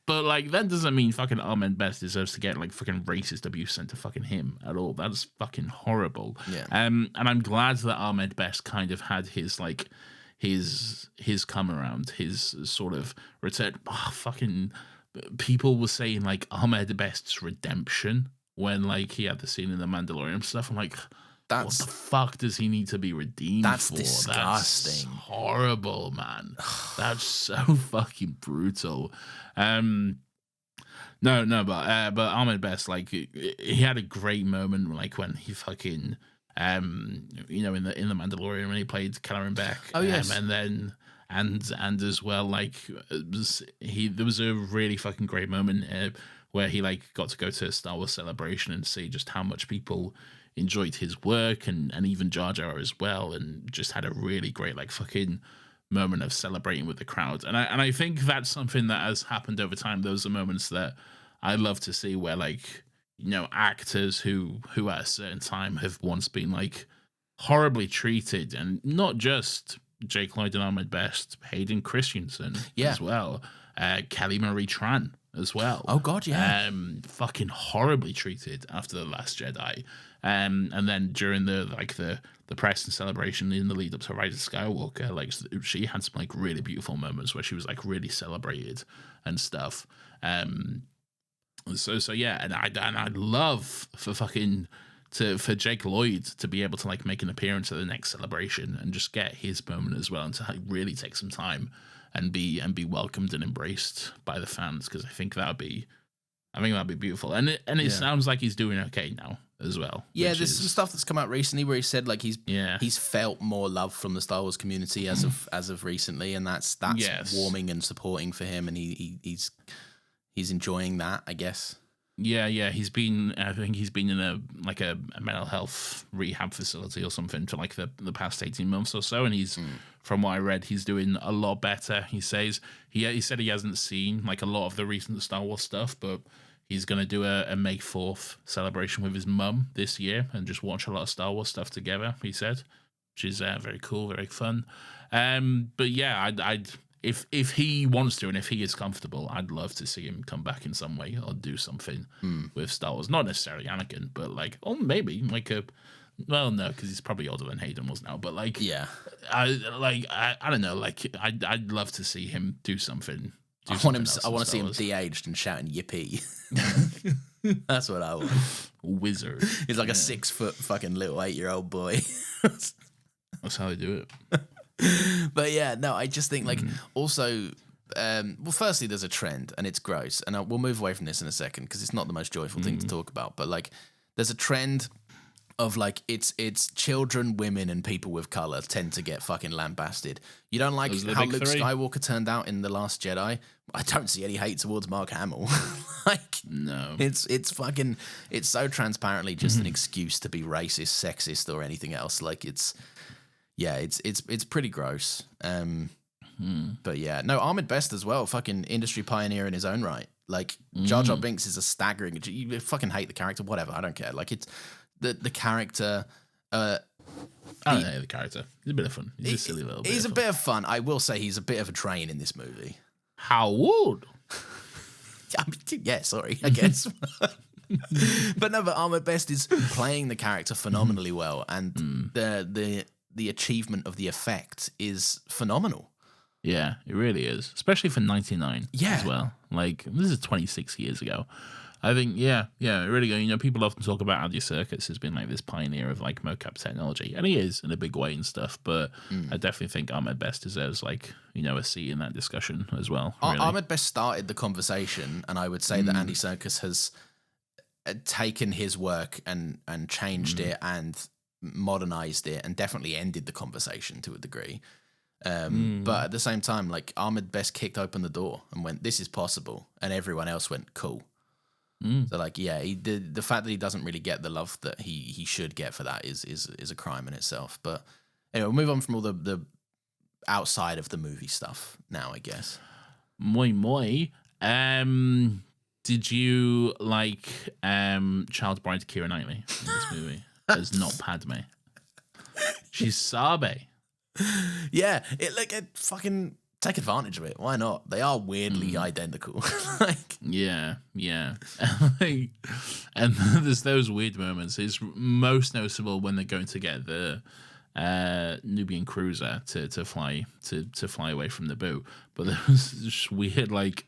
But like, that doesn't mean fucking Ahmed Best deserves to get like fucking racist abuse sent to fucking him at all. That's fucking horrible. Yeah. And I'm glad that Ahmed Best kind of had his like his come around, his sort of return. Fucking people were saying like Ahmed Best's redemption when like he had the scene in the Mandalorian stuff. I'm like, what the fuck does he need to be redeemed for? Disgusting. That's horrible, man. That's so fucking brutal. But Ahmed Best, like, he had a great moment, like when he fucking, you know, in the Mandalorian when he played Caloran Beck. Oh yes, and then and as well, like, there was a really fucking great moment where he like got to go to a Star Wars Celebration and see just how much people enjoyed his work and even Jar Jar as well, and just had a really great like fucking moment of celebrating with the crowd. And I think that's something that has happened over time. Those are moments that I love to see where, like, you know, actors who at a certain time have once been like horribly treated, and not just Jake Lloyd and Ahmed Best, Hayden Christensen as well, Kelly Marie Tran as well. Oh god, yeah. Fucking horribly treated after The Last Jedi. And then during the press and celebration in the lead up to Rise of Skywalker, like, she had some like really beautiful moments where she was like really celebrated and stuff. So yeah, and I'd love for Jake Lloyd to be able to like make an appearance at the next celebration and just get his moment as well, and to like really take some time and be welcomed and embraced by the fans, because I think that'd be beautiful. And it sounds like he's doing okay now as well. Yeah, there's some stuff that's come out recently where he said like he's felt more love from the Star Wars community as of recently, and that's warming and supporting for him, and he's enjoying that, I guess. Yeah, I think he's been in a mental health rehab facility or something for like the past 18 months or so, and he's from what I read, he's doing a lot better. He says he said he hasn't seen like a lot of the recent Star Wars stuff, but he's going to do a May 4th celebration with his mum this year and just watch a lot of Star Wars stuff together, he said, which is very cool, very fun. But yeah, I'd if he wants to and if he is comfortable, I'd love to see him come back in some way or do something with Star Wars. Not necessarily Anakin, but like, or maybe like a, well, no, because he's probably older than Hayden was now. But like, Yeah. I don't know. Like, I'd love to see him do something. I want to see him de-aged and shouting yippee. That's what I want. Wizard. He's like a 6 foot fucking little 8-year-old boy. That's how they do it. But yeah, no, I just think like also, well, firstly, there's a trend and it's gross, and we'll move away from this in a second because it's not the most joyful thing to talk about. But like, there's a trend of like it's children, women, and people with color tend to get fucking lambasted. You don't like how Luke Skywalker turned out in The Last Jedi? I don't see any hate towards Mark Hamill. Like, no, it's fucking, it's so transparently just an excuse to be racist, sexist, or anything else. Like it's pretty gross. But yeah, no, Ahmed Best as well, fucking industry pioneer in his own right. Like Jar Jar Binks is a staggering. You fucking hate the character, whatever. I don't care. Like it's the character. I don't know the character. He's a bit of fun. He's a silly little bit. He's a bit of fun. I will say he's a bit of a drain in this movie. How would? Yeah, sorry, I guess. But no, but Ahmed Best is playing the character phenomenally well, and the achievement of the effect is phenomenal. Yeah, it really is, especially for 99 as well. Like, this is 26 years ago. I think, yeah, really good. You know, people often talk about Andy Serkis as being like this pioneer of like mocap technology, and he is in a big way and stuff, but I definitely think Ahmed Best deserves like, you know, a seat in that discussion as well. Really. Ahmed Best started the conversation, and I would say that Andy Serkis has taken his work and changed it and modernized it and definitely ended the conversation to a degree. But at the same time, like Ahmed Best kicked open the door and went, "This is possible," and everyone else went, "Cool." So like, yeah, the fact that he doesn't really get the love that he should get for that is a crime in itself. But anyway, we'll move on from all the outside of the movie stuff now, I guess. Moi. Did you like Child's Bride Keira Knightley in this movie? As not Padme. She's Sabe. Yeah, it fucking take advantage of it. Why not? They are weirdly identical. Like, yeah. And there's those weird moments. It's most noticeable when they're going to get the Nubian cruiser to fly away from the boot. But there's just weird like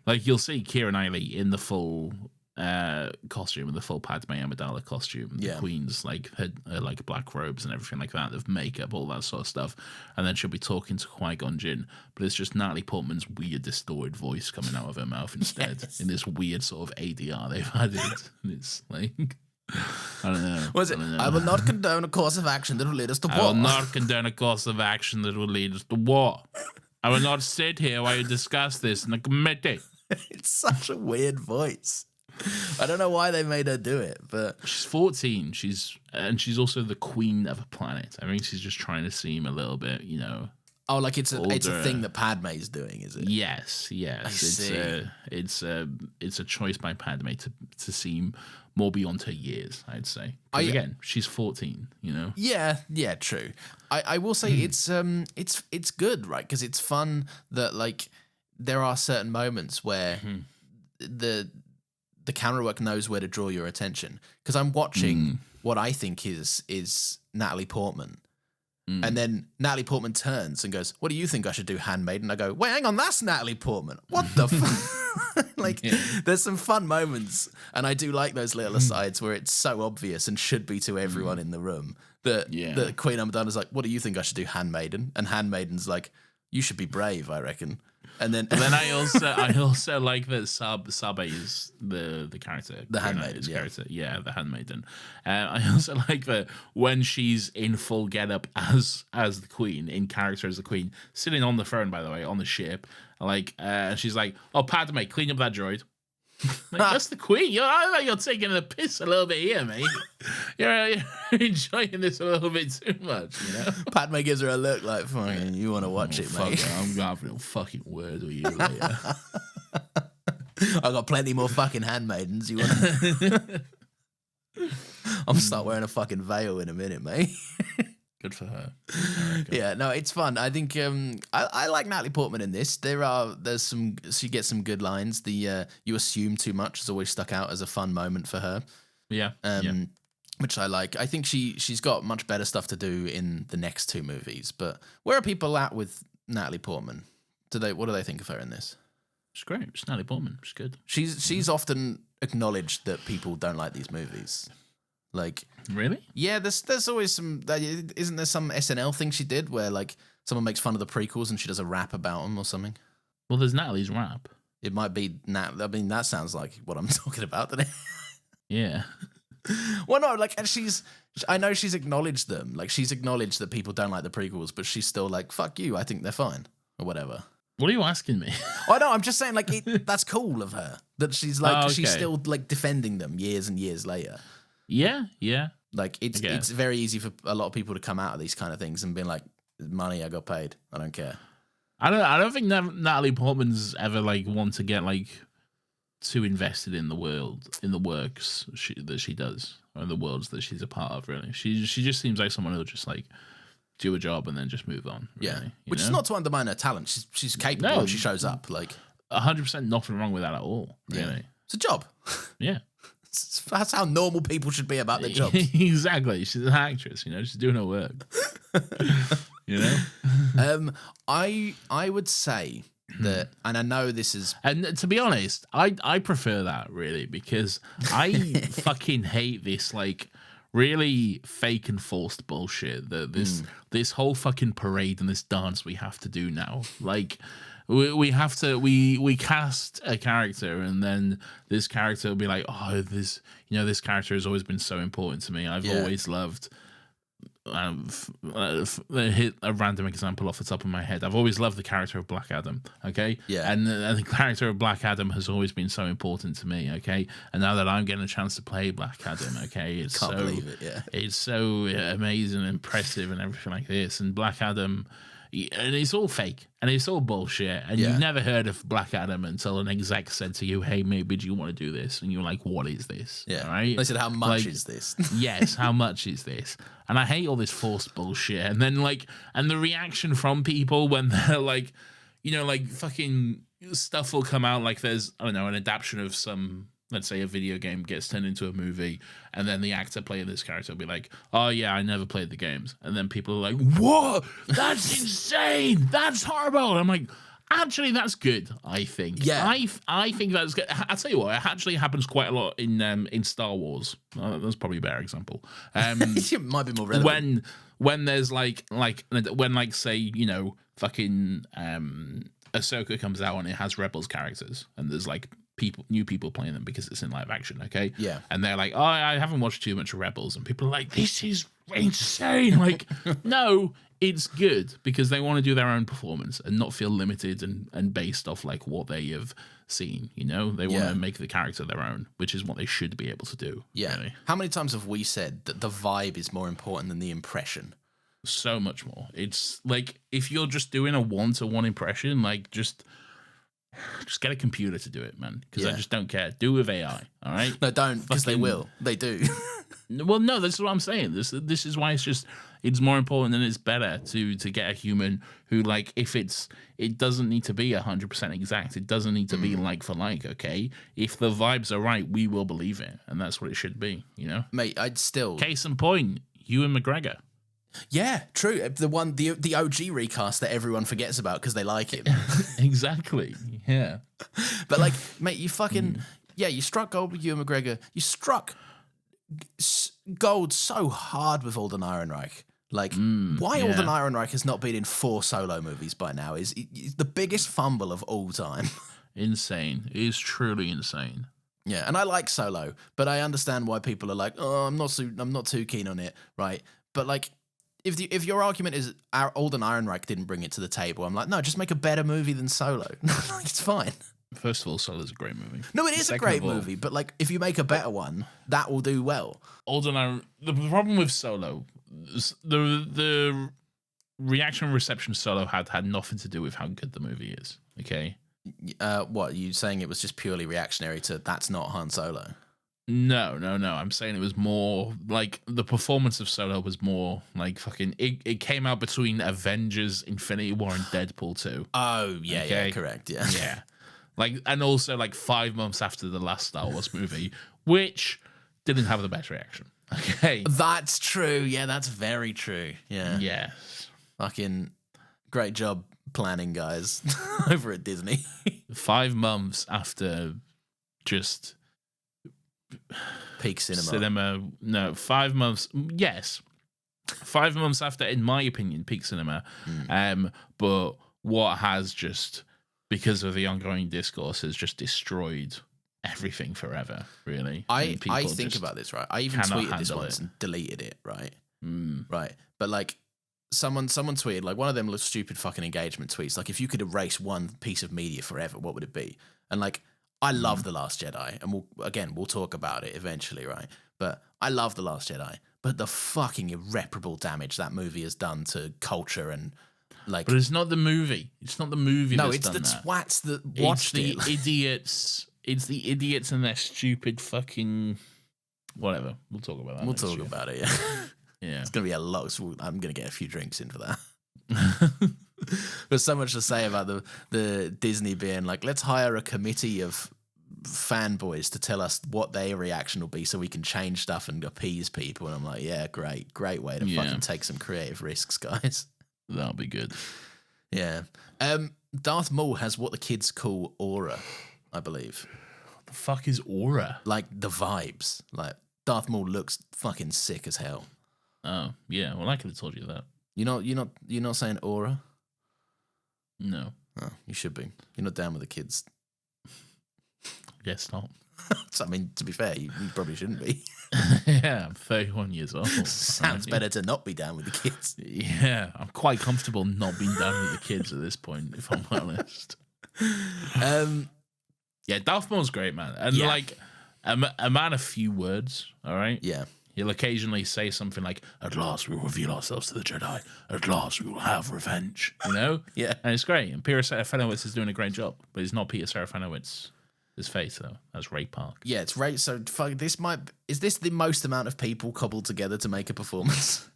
you'll see Keira Knightley in the full costume, the full Padme Amidala costume, the Queen's like her like black robes and everything like that, the makeup, all that sort of stuff, and then she'll be talking to Qui-Gon Jinn, but it's just Natalie Portman's weird distorted voice coming out of her mouth instead in this weird sort of ADR they've added. And it's like, I don't know. Was it? I will not condone a course of action that will lead us to war. I will not condone a course of action that will lead us to war. I will not sit here while you discuss this in a committee. It's such a weird voice. I don't know why they made her do it, but she's 14. She's also the queen of a planet. I mean, she's just trying to seem a little bit, you know. Oh, like it's a thing that Padme's doing, is it? Yes. It's a choice by Padme to seem more beyond her years, I'd say. Again, she's 14, you know. Yeah, true. I will say it's good, right? Because it's fun that like there are certain moments where the camera work knows where to draw your attention. Because I'm watching what I think is Natalie Portman. And then Natalie Portman turns and goes, "What do you think I should do, handmaid?" And I go, "Wait, hang on, that's Natalie Portman. What the fuck?" Like, there's some fun moments. And I do like those little asides where it's so obvious and should be to everyone in the room that Queen Amidala's like, "What do you think I should do, handmaiden?" And handmaiden's like, "You should be brave, I reckon." And then I also like that Sabe is the character, the handmaiden, character, the handmaiden. I also like that when she's in full getup as the queen, in character as the queen, sitting on the throne, by the way, on the ship, like she's like, "Oh, Padme, clean up that droid." Like, that's the queen. I think you're taking the piss a little bit here, mate. You're enjoying this a little bit too much, you know? Padme gives her a look like, "Fucking, you want to watch it, mate?" I'm going to have a little fucking word with you later. I got plenty more fucking handmaidens. You want? I'm gonna start wearing a fucking veil in a minute, mate. Good for her. Yeah, no, it's fun. I think I like Natalie Portman in this. There's some, she gets some good lines. The you assume too much has always stuck out as a fun moment for her. Yeah. Which I like. I think she's got much better stuff to do in the next two movies. But where are people at with Natalie Portman? What do they think of her in this? It's great. It's Natalie Portman. It's good. She's often acknowledged that people don't like these movies. Like, really? Yeah, there's always some. Isn't there some SNL thing she did where like someone makes fun of the prequels and she does a rap about them or something? Well, there's Natalie's rap. It might be I mean, that sounds like what I'm talking about today. Yeah. Well, no, like, and I know she's acknowledged them. Like, she's acknowledged that people don't like the prequels, but she's still like, fuck you, I think they're fine, or whatever. What are you asking me? Oh, no, I'm just saying, like, that's cool of her. That she's like, she's still, like, defending them years and years later. Yeah. Like, it's very easy for a lot of people to come out of these kind of things and be like, money, I got paid, I don't care. I don't think Natalie Portman's ever, like, want to get, like, too invested in the world, in the works that she does, or the worlds that she's a part of, really. She just seems like someone who'll just, like, do a job and then just move on. Really, yeah. Which is not to undermine her talent. She's capable and she shows up. Like 100% nothing wrong with that at all, really. Yeah. It's a job. Yeah. That's how normal people should be about their jobs. Exactly. She's an actress, she's doing her work. I would say that, and I know this is, and to be honest, I prefer that, really, because I fucking hate this, like, really fake and forced bullshit that this whole fucking parade and this dance we have to do now. Like, we have to we cast a character and then this character will be like, oh, this character has always been so important to me. I've always loved. Hit a random example off the top of my head. I've always loved the character of Black Adam, okay? Yeah. And the character of Black Adam has always been so important to me, okay? And now that I'm getting a chance to play Black Adam, okay, it's Can't believe it, yeah. It's so amazing and impressive and everything like this. And Black Adam, and it's all fake and it's all bullshit. And you've never heard of Black Adam until an exec said to you, hey, maybe do you want to do this? And you're like, what is this? Yeah. Right? They said, how much is this? Yes, how much is this? And I hate all this forced bullshit. And then, like, and the reaction from people when they're like, like fucking stuff will come out, like there's, I don't know, an adaptation of some, let's say a video game gets turned into a movie, and then the actor playing this character will be like, oh yeah, I never played the games. And then people are like, what? That's insane. That's horrible. And I'm like, actually, that's good, I think. Yeah. I think that's good. I'll tell you what, it actually happens quite a lot in Star Wars. That's probably a better example. It might be more relevant. When there's like say, fucking Ahsoka comes out and it has Rebels characters, and there's like new people playing them because it's in live action, okay? Yeah. And they're like, oh, I haven't watched too much Rebels, and people are like, this is insane. Like, no, it's good because they want to do their own performance and not feel limited and based off like what they have seen, They want to make the character their own, which is what they should be able to do. Yeah. Really. How many times have we said that the vibe is more important than the impression? So much more. It's like, if you're just doing a one-to-one impression, like just get a computer to do it, man, because I just don't care. Do it with AI, all right? No, don't, because they will. They do. Well, no, this is what I'm saying. This is why it's more important and it's better to get a human who, like, if it doesn't need to be 100% exact. It doesn't need to be like for like, okay? If the vibes are right, we will believe it, and that's what it should be, Mate, I'd still... Case in point, Ewan McGregor. Yeah, true. The OG recast that everyone forgets about because they like him. Exactly. Yeah. But like, mate, you fucking you struck gold with Ewan McGregor. You struck gold so hard with Alden Ehrenreich. Like, why Alden Ehrenreich has not been in 4 solo movies by now is the biggest fumble of all time. Insane. It is truly insane. Yeah, and I like Solo, but I understand why people are like, oh, I'm not too keen on it, right? But like, if your argument is Alden Ehrenreich didn't bring it to the table, I'm like, no, just make a better movie than Solo. It's fine. First of all, Solo's a great movie. No, it is a great movie, but like, if you make a better one, that will do well. The problem with Solo, the reaction and reception Solo had nothing to do with how good the movie is. Okay, What, you saying it was just purely reactionary to that's not Han Solo? No. I'm saying it was more like the performance of Solo was more like fucking. It came out between Avengers, Infinity War, and Deadpool 2. Oh, yeah, correct, yeah. Yeah. Like, and also like 5 months after the last Star Wars movie, which didn't have the best reaction. Okay. That's true. Yeah, that's very true. Yeah. Yes. Fucking great job planning, guys, over at Disney. 5 months after just Peak cinema. No, 5 months. Yes. 5 months after, in my opinion, peak cinema. But what has just, because of the ongoing discourse, has just destroyed everything forever, really. I think about this, right? I even tweeted this once and deleted it, right? Right. But like someone tweeted, like one of them stupid fucking engagement tweets, like if you could erase one piece of media forever, what would it be? And like I love The Last Jedi, and we'll talk about it eventually, right? But I love The Last Jedi, but the fucking irreparable damage that movie has done to culture and like. But it's not the movie. It's not the movie. No, that's it's done the that. twats that watched it. Idiots. It's the idiots and their stupid fucking whatever. We'll talk about that. We'll talk about it. Yeah. Yeah. It's gonna be a lot. So I'm gonna get a few drinks in for that. There's so much to say about the Disney being like, let's hire a committee of fanboys to tell us what their reaction will be so we can change stuff and appease people. And I'm like, yeah, great way to fucking take some creative risks, guys. That'll be good. Yeah. Darth Maul has what the kids call aura, I believe. What the fuck is aura? Like the vibes. Like Darth Maul looks fucking sick as hell. Oh, yeah. Well, I could have told you that. You're not saying aura? No. Oh, you should be. You're not down with the kids. Guess not. So, I mean, to be fair, you probably shouldn't be. Yeah, I'm 31 years old. Sounds better to not be down with the kids. Yeah, I'm quite comfortable not being down with the kids at this point, if I'm honest. Yeah, Darth Maul's great, man. And like, a man of few words, all right? Yeah. He'll occasionally say something like, "At last we will reveal ourselves to the Jedi. At last we will have revenge." You know? Yeah. And it's great. And Peter Serafinowicz is doing a great job. But it's not Peter Serafinowicz. His face, though. That's Ray Park. Yeah, it's Ray. So, is this the most amount of people cobbled together to make a performance?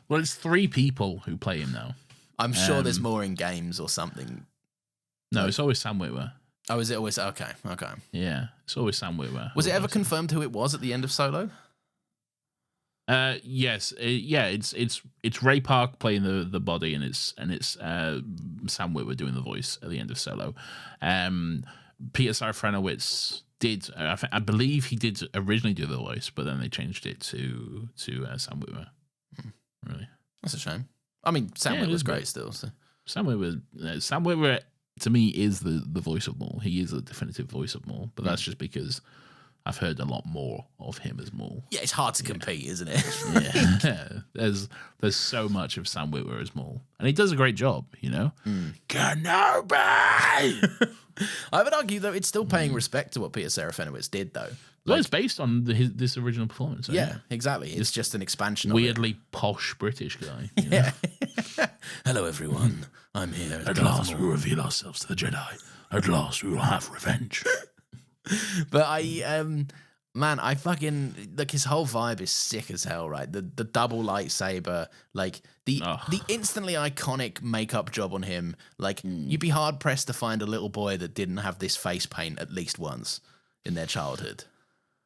Well, it's 3 people who play him now. I'm sure there's more in games or something. No, it's always Sam Witwer. Oh, is it always? Okay. Yeah, it's always Sam Witwer. Was it ever confirmed who it was at the end of Solo? Yes, it's Ray Park playing the body, and it's Sam Witwer doing the voice at the end of Solo. Peter Serafinowicz did, I believe he did originally do the voice, but then they changed it to Sam Witwer. Really, that's a shame. I mean, Sam Witwer's great still. So. Sam Witwer to me is the voice of Maul. He is the definitive voice of Maul, but that's just because I've heard a lot more of him as Maul. Yeah, it's hard to compete, isn't it? Yeah. There's so much of Sam Witwer as Maul. And he does a great job, you know? Kenobi! I would argue, though, it's still paying respect to what Peter Serafinowicz did, though. Well, it's based on this original performance. Yeah, exactly. It's just an expansion weirdly of it. Posh British guy. Yeah. Hello, everyone. I'm here. At last we will reveal ourselves to the Jedi. At last we will have revenge. But I fucking like his whole vibe is sick as hell, right? The double lightsaber, like the instantly iconic makeup job on him. Like you'd be hard pressed to find a little boy that didn't have this face paint at least once in their childhood.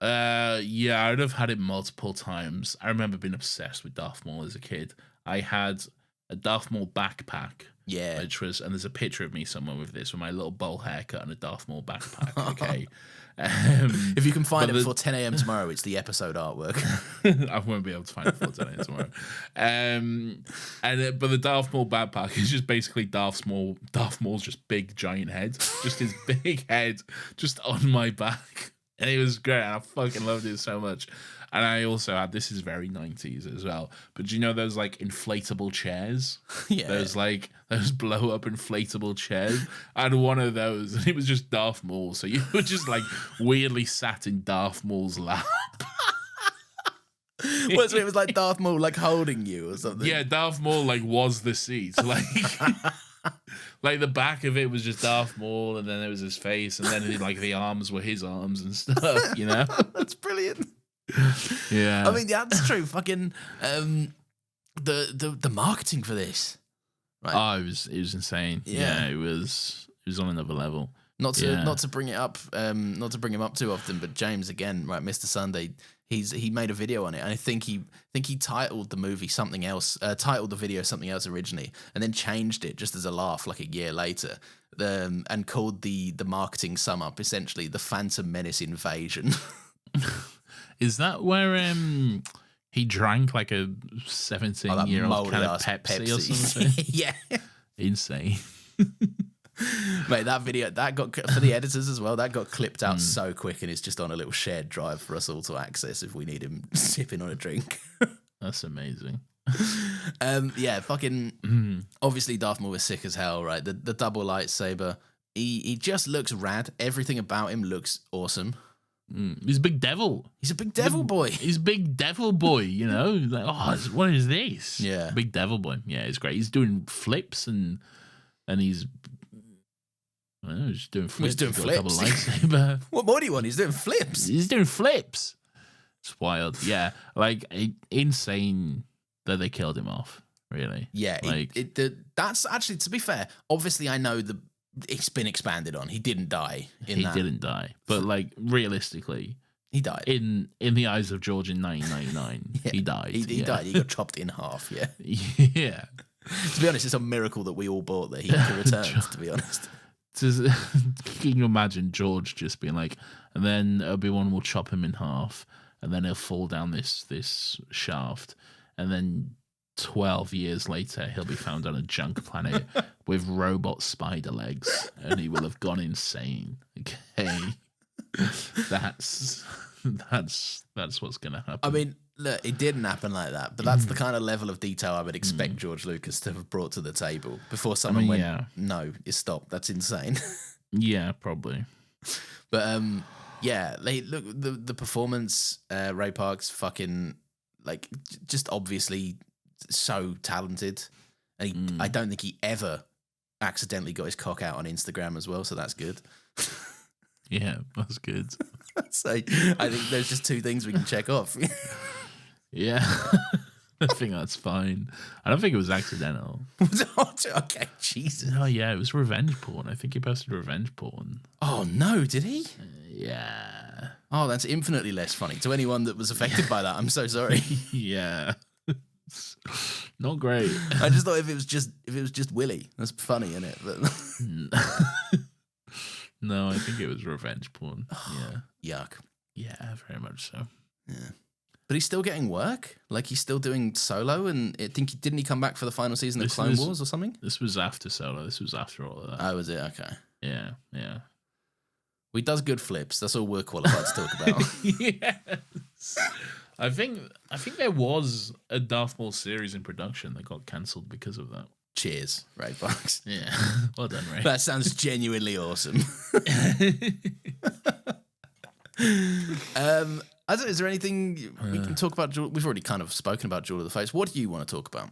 Yeah, I'd have had it multiple times. I remember being obsessed with Darth Maul as a kid. I had a Darth Maul backpack. Yeah. Which was, and there's a picture of me somewhere with this, with my little bowl haircut and a Darth Maul backpack. Okay. If you can find it before 10 a.m. tomorrow, it's the episode artwork. I won't be able to find it before 10 a.m. tomorrow. But the Darth Maul backpack is just basically Darth Maul's just big giant head, just his big head, just on my back, and it was great. And I fucking loved it so much. And I also had, this is very 90s as well, but do you know those like inflatable chairs? Yeah. Those blow up inflatable chairs? I had one of those, and it was just Darth Maul. So you were just like weirdly sat in Darth Maul's lap. What, so it was like Darth Maul like holding you or something? Yeah, Darth Maul like was the seat. Like Like the back of it was just Darth Maul, and then there was his face, and then like the arms were his arms and stuff. You know, That's brilliant. yeah. I mean, that's true. Fucking the marketing for this. Right. Oh, it was insane. Yeah. It was on another level. Not to bring it up, not to bring him up too often, but James again, right, Mr. Sunday, he made a video on it, and I think he titled the movie something else, titled the video something else originally, and then changed it just as a laugh like a year later, and called the marketing sum up essentially the Phantom Menace Invasion. Is that where he drank like a 17-year-old can of Pepsi or something? Yeah, insane. Mate, that video that got for the editors as well. That got clipped out so quick, and it's just on a little shared drive for us all to access if we need him sipping on a drink. That's amazing. Yeah, fucking. Obviously, Darth Maul was sick as hell, right? The double lightsaber. He just looks rad. Everything about him looks awesome. He's a big devil. He's a big devil boy. He's a big devil boy, you know? Like, what is this? Yeah. Big devil boy. Yeah, it's great. He's doing flips and he's just doing flips. He's doing got a double flips. lightsaber. What more do you want? He's doing flips. He's doing flips. It's wild. Yeah. Like, insane that they killed him off, really. Yeah. Like, that's actually, to be fair, obviously I know it's been expanded on. He didn't die in that. He didn't die. But, like, realistically, he died. In the eyes of George in 1999, Yeah. he died. He died. He got chopped in half, yeah. Yeah. To be honest, it's a miracle that we all bought that he could return, to be honest. Can you imagine George just being like, and then Obi-Wan will chop him in half, and then he'll fall down this shaft, and then 12 years later he'll be found on a junk planet with robot spider legs, and he will have gone insane. Okay, that's what's gonna happen. I mean, look, it didn't happen like that, but that's the kind of level of detail I would expect George Lucas to have brought to the table before someone went, no, you stop, that's insane. Yeah, probably. But yeah, look, the performance, Ray Park's fucking, like, just obviously so talented. And I don't think he ever accidentally got his cock out on Instagram as well, so that's good. Yeah, that's good. So I think there's just two things we can check off. Yeah, I think that's fine. I don't think it was accidental. Okay, Jesus. Oh yeah, it was revenge porn. I think he posted revenge porn. Oh no, did he? Yeah. Oh, that's infinitely less funny. To anyone that was affected by that, I'm so sorry. Yeah. Not great. I just thought if it was just Willy, that's funny, isn't it? But no, I think it was revenge porn. Yeah. Yuck. Yeah, very much so. Yeah. But he's still getting work? Like, he's still doing Solo, and didn't he come back for the final season of Clone Wars or something? This was after Solo. This was after all of that. Oh, was it? Okay. Yeah. Well, he does good flips. That's all we're qualified to talk about. Yes. I think there was a Darth Maul series in production that got cancelled because of that. Cheers, Ray Fox. Yeah. Well done, Ray. That sounds genuinely awesome. Is there anything we can talk about? We've already kind of spoken about Jewel of the Fates. What do you want to talk about?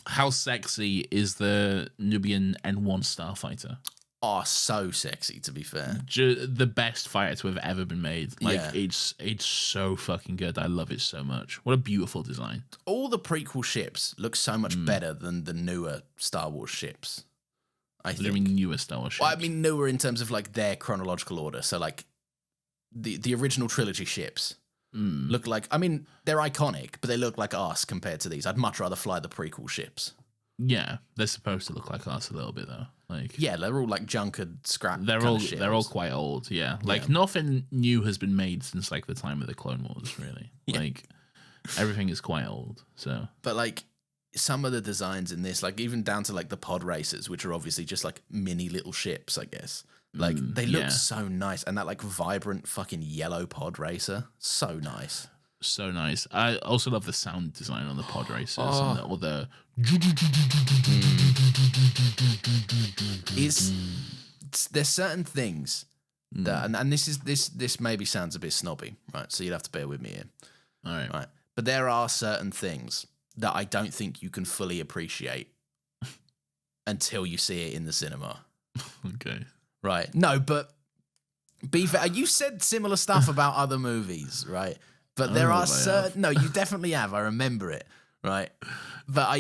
How sexy is the Nubian N1 starfighter? Oh, so sexy, to be fair. The best fighter to have ever been made. Like, Yeah. it's so fucking good. I love it so much. What a beautiful design. All the prequel ships look so much better than the newer Star Wars ships. I think. I mean, newer Star Wars ships. Well, I mean, newer in terms of like their chronological order. So like the original trilogy ships look like. I mean, they're iconic, but they look like arse compared to these. I'd much rather fly the prequel ships. Yeah, they're supposed to look like us a little bit though. Like, yeah, they're all like junkered scrap. they're all quite old. Yeah, like nothing new has been made since like the time of the Clone Wars. Really, like everything is quite old. So, but like some of the designs in this, like even down to like the pod racers, which are obviously just like mini little ships, I guess. Like they look so nice, and that like vibrant fucking yellow pod racer, so nice. So nice. I also love the sound design on the pod racers and all the. There's certain things that, and this maybe sounds a bit snobby, right? So you'd have to bear with me here. All right. Right. But there are certain things that I don't think you can fully appreciate until you see it in the cinema. Okay. Right. No, but be fair. You said similar stuff about other movies, right? But there are certain... No, you definitely have. I remember it, right? But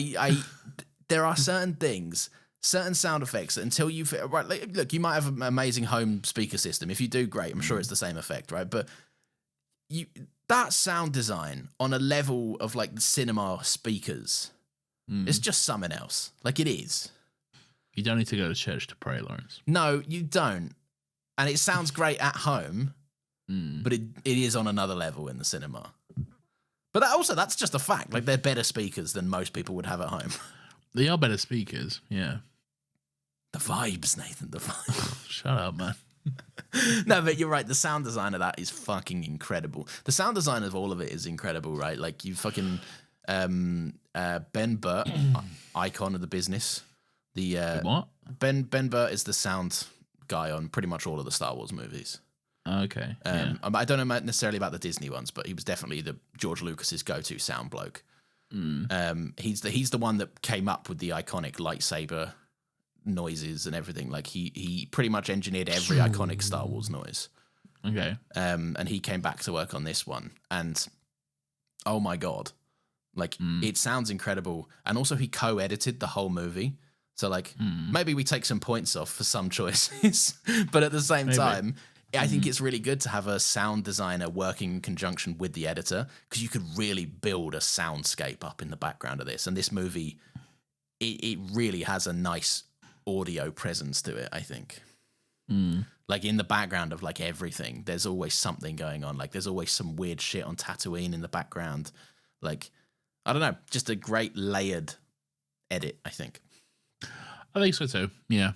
there are certain things, certain sound effects that until you... Right, like, look, you might have an amazing home speaker system. If you do, great. I'm sure it's the same effect, right? But that sound design on a level of like the cinema speakers, it's just something else. Like, it is. You don't need to go to church to pray, Lawrence. No, you don't. And it sounds great at home, but it is on another level in the cinema. But that's just a fact. Like, they're better speakers than most people would have at home. They are better speakers, yeah. The vibes, Nathan, the vibes. Shut up, man. No, but you're right. The sound design of that is fucking incredible. The sound design of all of it is incredible, right? Like, you fucking... Ben Burt, icon of the business. What? Ben Burt is the sound guy on pretty much all of the Star Wars movies. Okay. I don't know necessarily about the Disney ones, but he was definitely the George Lucas's go-to sound bloke. He's the one that came up with the iconic lightsaber noises and everything. Like, he pretty much engineered every iconic Star Wars noise. Okay. And he came back to work on this one, and oh my god, like it sounds incredible. And also, he co-edited the whole movie. So, like, maybe we take some points off for some choices, but at the same time, I think it's really good to have a sound designer working in conjunction with the editor, because you could really build a soundscape up in the background of this. And this movie, it really has a nice audio presence to it, I think. Like, in the background of, like, everything, there's always something going on. Like, there's always some weird shit on Tatooine in the background. Like, I don't know, just a great layered edit, I think. I think so too. Yeah.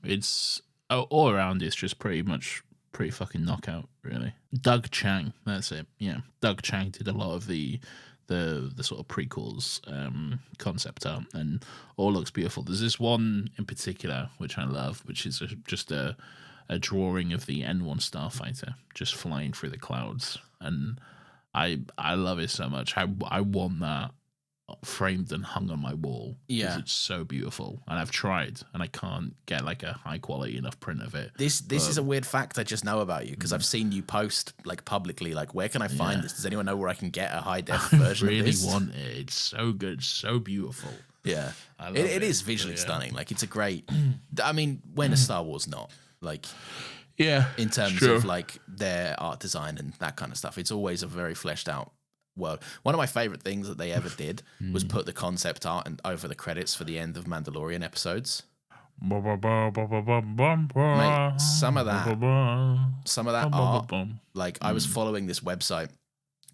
It's all around. It's just pretty fucking knockout, really. Doug Chiang, that's it. Yeah, Doug Chiang did a lot of the sort of prequels, concept art, and all looks beautiful. There's this one in particular which I love, which is just a drawing of the N1 starfighter just flying through the clouds, and I love it so much. I want that framed and hung on my wall. Yeah, it's so beautiful, and I've tried, and I can't get like a high quality enough print of it. This is a weird fact I just know about you, because I've seen you post like publicly, like, where can I find this? Does anyone know where I can get a high def version really of this? Want it. It's so good, so beautiful. Yeah, it is visually stunning. Like, it's a great. I mean, when is Star Wars not like? Yeah, in terms of like their art design and that kind of stuff, it's always a very fleshed out world. One of my favorite things that they ever did was put the concept art and over the credits for the end of Mandalorian episodes. Mate, some of that art, like, I was following this website.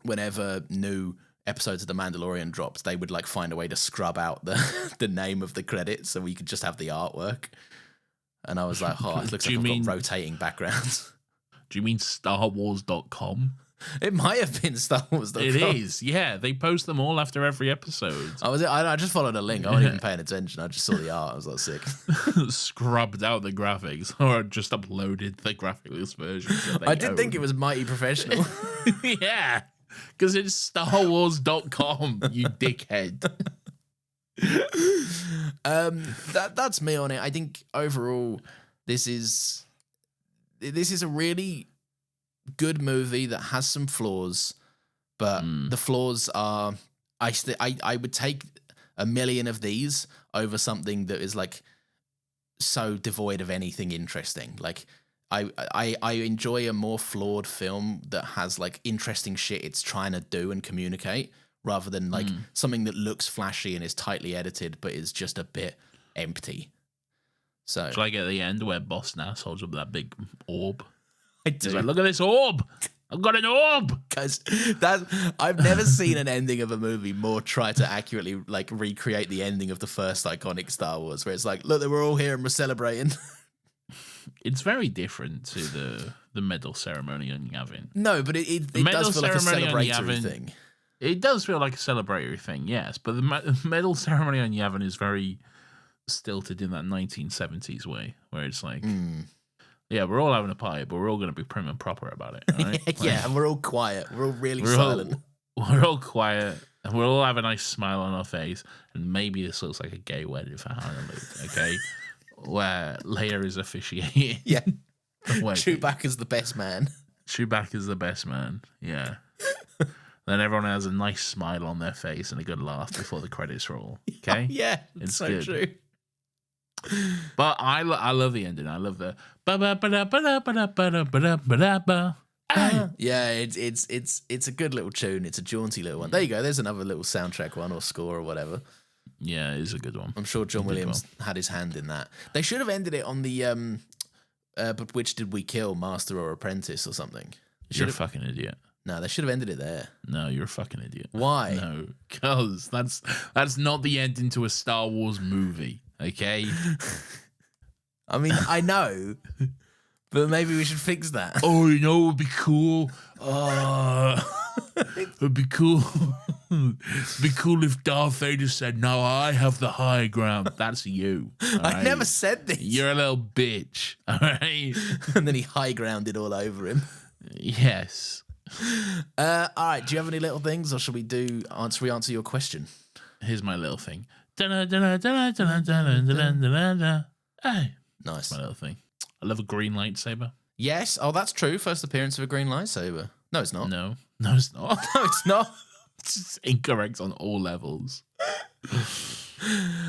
Whenever new episodes of The Mandalorian dropped, they would like find a way to scrub out the name of the credits so we could just have the artwork. And I was like, oh, it looks like I've got rotating backgrounds. Do you mean StarWars.com? It might have been Star Wars.com. It is, yeah. They post them all after every episode. I just followed a link. I wasn't even paying attention. I just saw the art. I was like, sick. Scrubbed out the graphics, or just uploaded the graphics version. I did think it was mighty professional. Yeah, because it's StarWars.com, you dickhead. That's me on it. I think overall, this is a really good movie that has some flaws, but the flaws are I would take a million of these over something that is like so devoid of anything interesting. Like, I enjoy a more flawed film that has like interesting shit it's trying to do and communicate, rather than like something that looks flashy and is tightly edited but is just a bit empty. So, shall I get the end where Boss Nass holds up that big orb? I do. He's like, look at this orb. I've got an orb. Because I've never seen an ending of a movie more try to accurately like recreate the ending of the first iconic Star Wars, where it's like, look, we're all here and we're celebrating. It's very different to the medal ceremony on Yavin. No, but it does feel like a celebratory thing. It does feel like a celebratory thing, yes. But the medal ceremony on Yavin is very stilted in that 1970s way, where it's like, yeah, we're all having a party, but we're all going to be prim and proper about it. Right? Yeah, and we're all quiet. We're all really silent. We're all quiet. And we'll all have a nice smile on our face, and maybe this looks like a gay wedding for Han and Luke, okay? Where Leia is officiating. Yeah. the wedding. Chewbacca's the best man. Chewbacca's the best man, yeah. Then everyone has a nice smile on their face and a good laugh before the credits roll, okay? Yeah, it's so good. true. But I love the ending. I love the Yeah, it's a good little tune. It's a jaunty little one. There you go. There's another little soundtrack one or score or whatever. Yeah, it is a good one. I'm sure John Williams had his hand in that. They should have ended it on the but which did we kill, Master or Apprentice or something? You're a fucking idiot. No, they should have ended it there. No, you're a fucking idiot. Why? No, because that's not the ending to a Star Wars movie, okay? I mean, I know, but maybe we should fix that. Oh, you know what would be cool? It'd be cool. It'd be cool if Darth Vader said, "No, I have the high ground." That's you. I never said this. You're a little bitch. All right. And then he high grounded all over him. Yes. All right. Do you have any little things, or should we answer your question? Here's my little thing. Hey, Nice. my little thing. I love a green lightsaber. Yes. Oh, that's true. First appearance of a green lightsaber. No, it's not. No, it's not. No, it's not. It's just incorrect on all levels.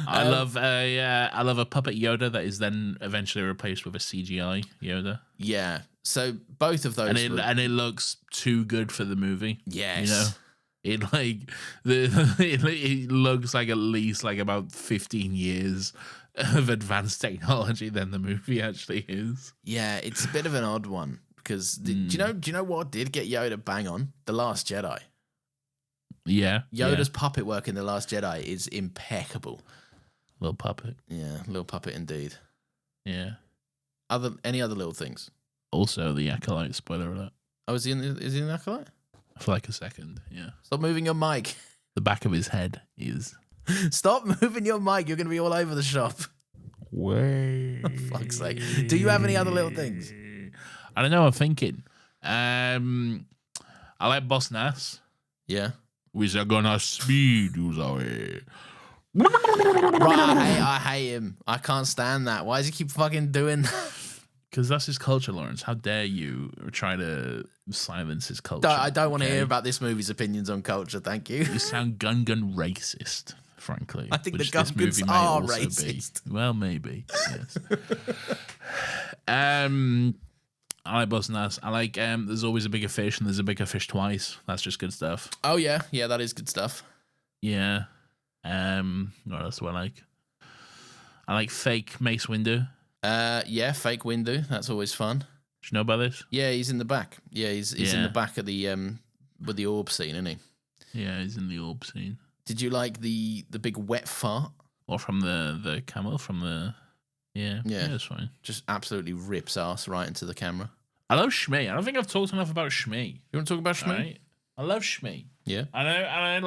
I love a puppet Yoda that is then eventually replaced with a CGI Yoda. Yeah. So both of those, and it looks too good for the movie. Yes. You know, it looks like at least like about 15 years of advanced technology than the movie actually is. Yeah, it's a bit of an odd one because do you know what did get Yoda bang on? The Last Jedi. Yeah, Yoda's puppet work in The Last Jedi is impeccable. Little puppet. Yeah, little puppet indeed. Yeah. Any other little things? Also, the Acolyte. Spoiler alert. Oh, is he in the Acolyte? For like a second. Yeah. Stop moving your mic. The back of his head is. Stop moving your mic. You're going to be all over the shop. Way. For fuck's sake. Do you have any other little things? I don't know. I'm thinking. I like Boss Nass. Yeah. We're gonna speed you away. Right, I hate him. I can't stand that. Why does he keep fucking doing that? Because that's his culture, Lawrence. How dare you try to silence his culture? I don't want to hear about this movie's opinions on culture, thank you. You sound gun racist, frankly. I think the which this Gungans movie may are also racist. Be. Well, maybe. Yes. I like Boss Nass. I like there's always a bigger fish and there's a bigger fish twice. That's just good stuff. Oh yeah, that is good stuff. Yeah. What else do I like? I like fake Mace Windu. Yeah, fake Windu. That's always fun. Do you know about this? Yeah, he's in the back. Yeah, he's in the back of the with the orb scene, isn't he? Yeah, he's in the orb scene. Did you like the big wet fart? Or from the camel from the yeah, it's fine. Just absolutely rips ass right into the camera. I love Shmi. I don't think I've talked enough about Shmi. You want to talk about Shmi? Right? I love Shmi. Yeah. I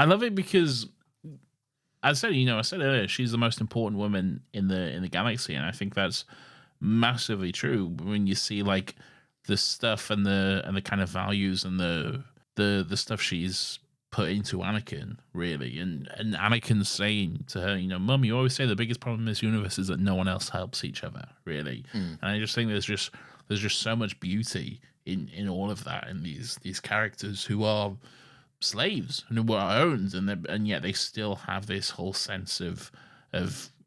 love it because I said earlier, she's the most important woman in the galaxy, and I think that's massively true when you see like the stuff and the kind of values and the stuff she's put into Anakin, really, and Anakin saying to her, Mum, you always say the biggest problem in this universe is that no one else helps each other, really. And I just think there's just so much beauty in all of that, and these characters who are slaves and who are owned, and yet they still have this whole sense of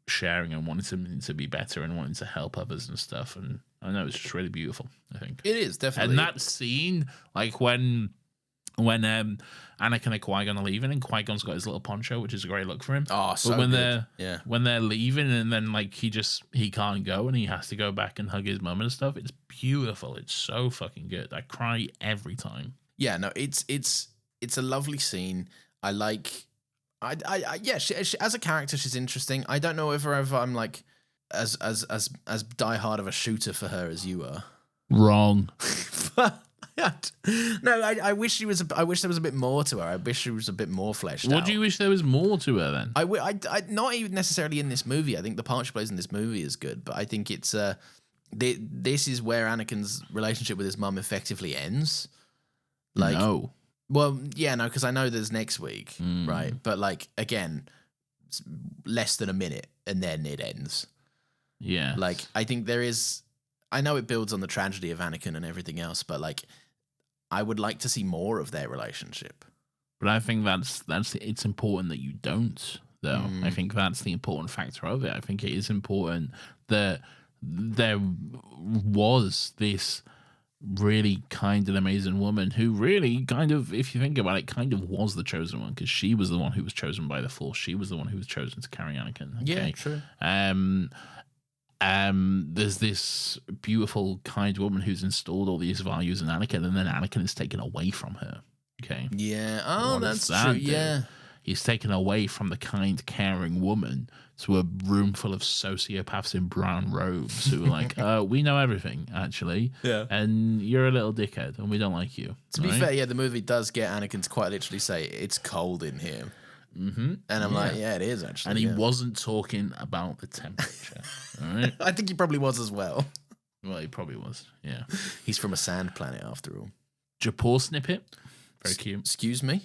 sharing and wanting to be better and wanting to help others and stuff. And I know it's just really beautiful. I think it is definitely. And that scene, like when Anakin and Qui-Gon are leaving, and Qui-Gon's got his little poncho, which is a great look for him. Oh, so but when good. when they're leaving, and then like he can't go, and he has to go back and hug his mum and stuff. It's beautiful. It's so fucking good. I cry every time. Yeah, no, it's a lovely scene. I like. She, as a character, she's interesting. I don't know if I'm like as diehard of a shooter for her as you are. Wrong. No, I wish there was a bit more to her. I wish she was a bit more fleshed out. What do you wish there was more to her then? I not even necessarily in this movie. I think the part she plays in this movie is good, but I think it's this is where Anakin's relationship with his mum effectively ends. Like, no. Well, yeah, no, because I know there's next week, right? But like again, less than a minute, and then it ends. Yeah. Like I think there is. I know it builds on the tragedy of Anakin and everything else, but like I would like to see more of their relationship. But I think that's it's important that you don't, though. I think that's the important factor of it. I think it is important that there was this really kind and amazing woman who really kind of, if you think about it, kind of was the chosen one, because she was the one who was chosen by the Force. She was the one who was chosen to carry Anakin. Okay? Yeah, true. There's this beautiful, kind woman who's installed all these values in Anakin, and then Anakin is taken away from her. Okay. Yeah. Oh, What does that's that true. do? Yeah. He's taken away from the kind, caring woman to a room full of sociopaths in brown robes who are like, we know everything, actually. Yeah. And you're a little dickhead, and we don't like you. To be fair, yeah, the movie does get Anakin to quite literally say, "It's cold in here." Mm-hmm. And I'm like, yeah, it is actually. And he wasn't talking about the temperature. All right. I think he probably was as well. Well, he probably was. Yeah. He's from a sand planet after all. Japor snippet. Very cute. Excuse me?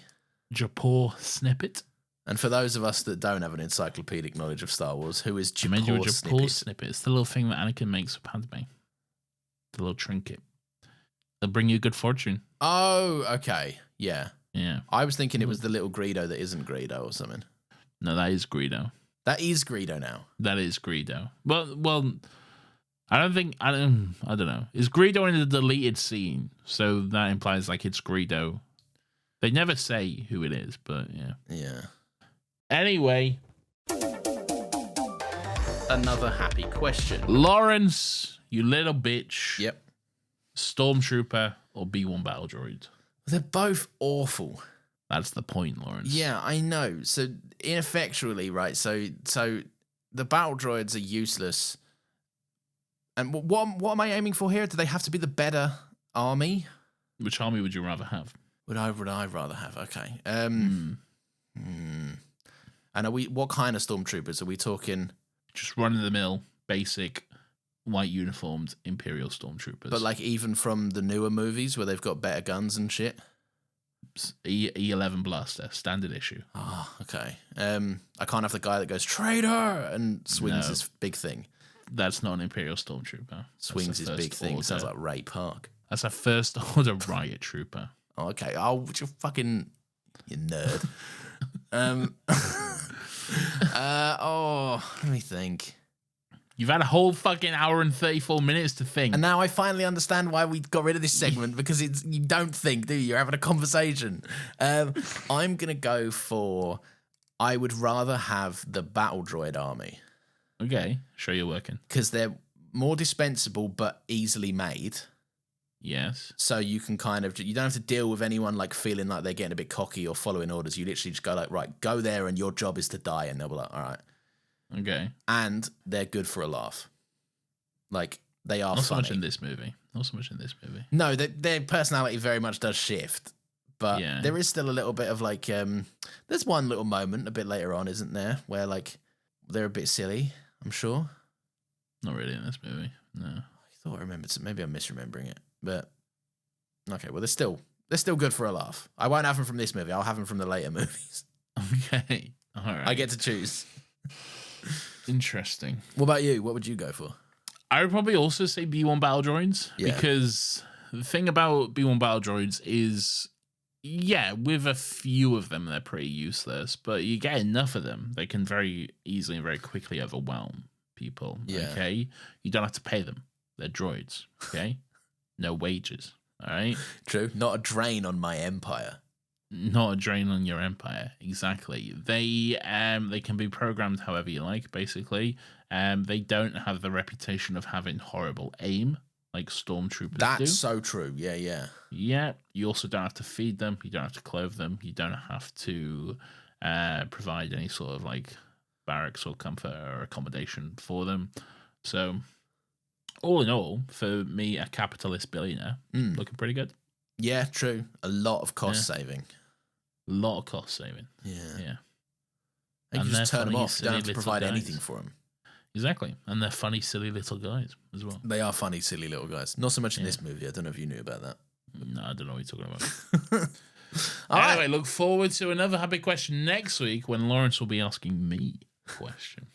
Japor snippet. And for those of us that don't have an encyclopedic knowledge of Star Wars, who is I made you a Japor Japor snippet? snippet. It's the little thing that Anakin makes for Padme. The little trinket. They'll bring you good fortune. Oh, okay. Yeah. Yeah. I was thinking it was the little Greedo that isn't Greedo or something. No, that is Greedo. That is Greedo now. That is Greedo. Well, I don't know. Is Greedo in the deleted scene? So that implies like it's Greedo. They never say who it is, but yeah. Yeah. Anyway, Another happy question. Lawrence, you little bitch. Yep. Stormtrooper or B1 battle droid? They're both awful. That's the point, Lawrence. Yeah, I know. So ineffectually, right? So the battle droids are useless. And what am I aiming for here? Do they have to be the better army? Which army would you rather have? Would I rather have? Okay. And are we? What kind of stormtroopers are we talking? Just run of the mill, basic, white uniformed Imperial stormtroopers. But like even from the newer movies where they've got better guns and shit. E11 blaster, standard issue. Oh, okay. I can't have the guy that goes traitor and swings his big thing. That's not an Imperial stormtrooper. Swings his big thing. Order. Sounds like Ray Park. That's a first order riot trooper. Oh, okay. Oh, you fucking you nerd. Let me think. You've had a whole fucking hour and 34 minutes to think. And now I finally understand why we got rid of this segment, because it's you don't think, do you? You're having a conversation. I'm gonna go for I would rather have the battle droid army. Okay, sure you're working. Because they're more dispensable but easily made. Yes. So you can you don't have to deal with anyone like feeling like they're getting a bit cocky or following orders. You literally just go like, right, go there and your job is to die. And they'll be like, all right. Okay. And they're good for a laugh. Like, they are Not so funny. much in this movie. Not so much in this movie. No, their personality very much does shift. But Yeah. there is still a little bit of like, there's one little moment a bit later on, isn't there? Where like, they're a bit silly, I'm sure. Not really in this movie. No. I thought I remembered some. Maybe I'm misremembering it. But, okay, well, they're still good for a laugh. I won't have them from this movie. I'll have them from the later movies. Okay. All right. I get to choose. Interesting. What about you? What would you go for? I would probably also say B1 battle droids, Yeah. because the thing about B1 battle droids is, yeah, with a few of them, they're pretty useless, but you get enough of them, they can very easily and very quickly overwhelm people. Yeah. Okay. You don't have to pay them. They're droids. Okay. No wages. All right. True. Not a drain on my empire. Not a drain on your empire. Exactly. They can be programmed however you like, basically. They don't have the reputation of having horrible aim like stormtroopers do. That's so true. Yeah, yeah. Yeah. You also don't have to feed them. You don't have to clothe them. You don't have to provide any sort of like barracks or comfort or accommodation for them. So, all in all, for me, a capitalist billionaire, looking pretty good. Yeah, true. A lot of cost saving. A lot of cost saving. Yeah. Yeah. And you they're just turn them funny, off. You don't have to silly provide little anything guys. for them. Exactly. And they're funny, silly little guys as well. They are funny, silly little guys. Not so much in this movie. I don't know if you knew about that. No, I don't know what you're talking about. Anyway, look forward to another happy question next week when Lawrence will be asking me a question.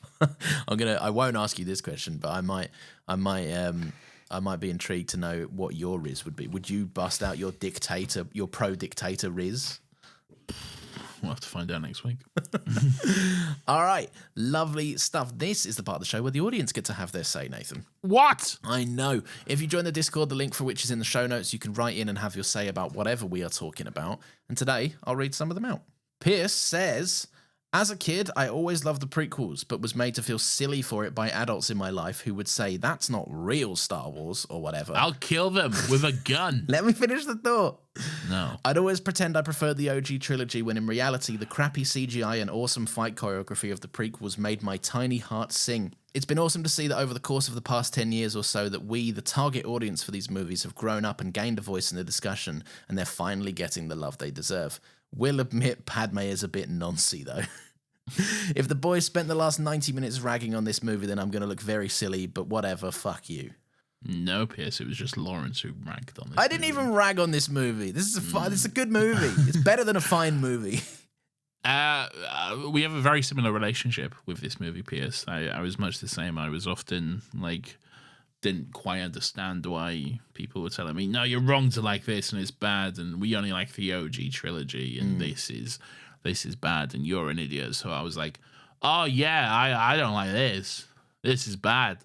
I won't ask you this question, but I might be intrigued to know what your Riz would be. Would you bust out your pro-dictator Riz? We'll have to find out next week. All right, lovely stuff. This is the part of the show where the audience get to have their say, Nathan. What? I know. If you join the Discord, the link for which is in the show notes, you can write in and have your say about whatever we are talking about. And today, I'll read some of them out. Pierce says, as a kid, I always loved the prequels, but was made to feel silly for it by adults in my life who would say, that's not real Star Wars, or whatever. I'll kill them with a gun. Let me finish the thought. No. I'd always pretend I preferred the OG trilogy when in reality, the crappy CGI and awesome fight choreography of the prequels made my tiny heart sing. It's been awesome to see that over the course of the past 10 years or so that we, the target audience for these movies, have grown up and gained a voice in the discussion, and they're finally getting the love they deserve. Will admit Padme is a bit noncy, though. If the boys spent the last 90 minutes ragging on this movie, then I'm going to look very silly, but whatever, fuck you. No, Pierce, it was just Lawrence who ragged on this I didn't even rag on this movie. This is a good movie. It's better than a fine movie. We have a very similar relationship with this movie, Pierce. I was much the same. I was often like, didn't quite understand why people were telling me, no, you're wrong to like this and it's bad, and we only like the OG trilogy, and this is bad, and you're an idiot. So I was like, oh yeah, I don't like this. This is bad.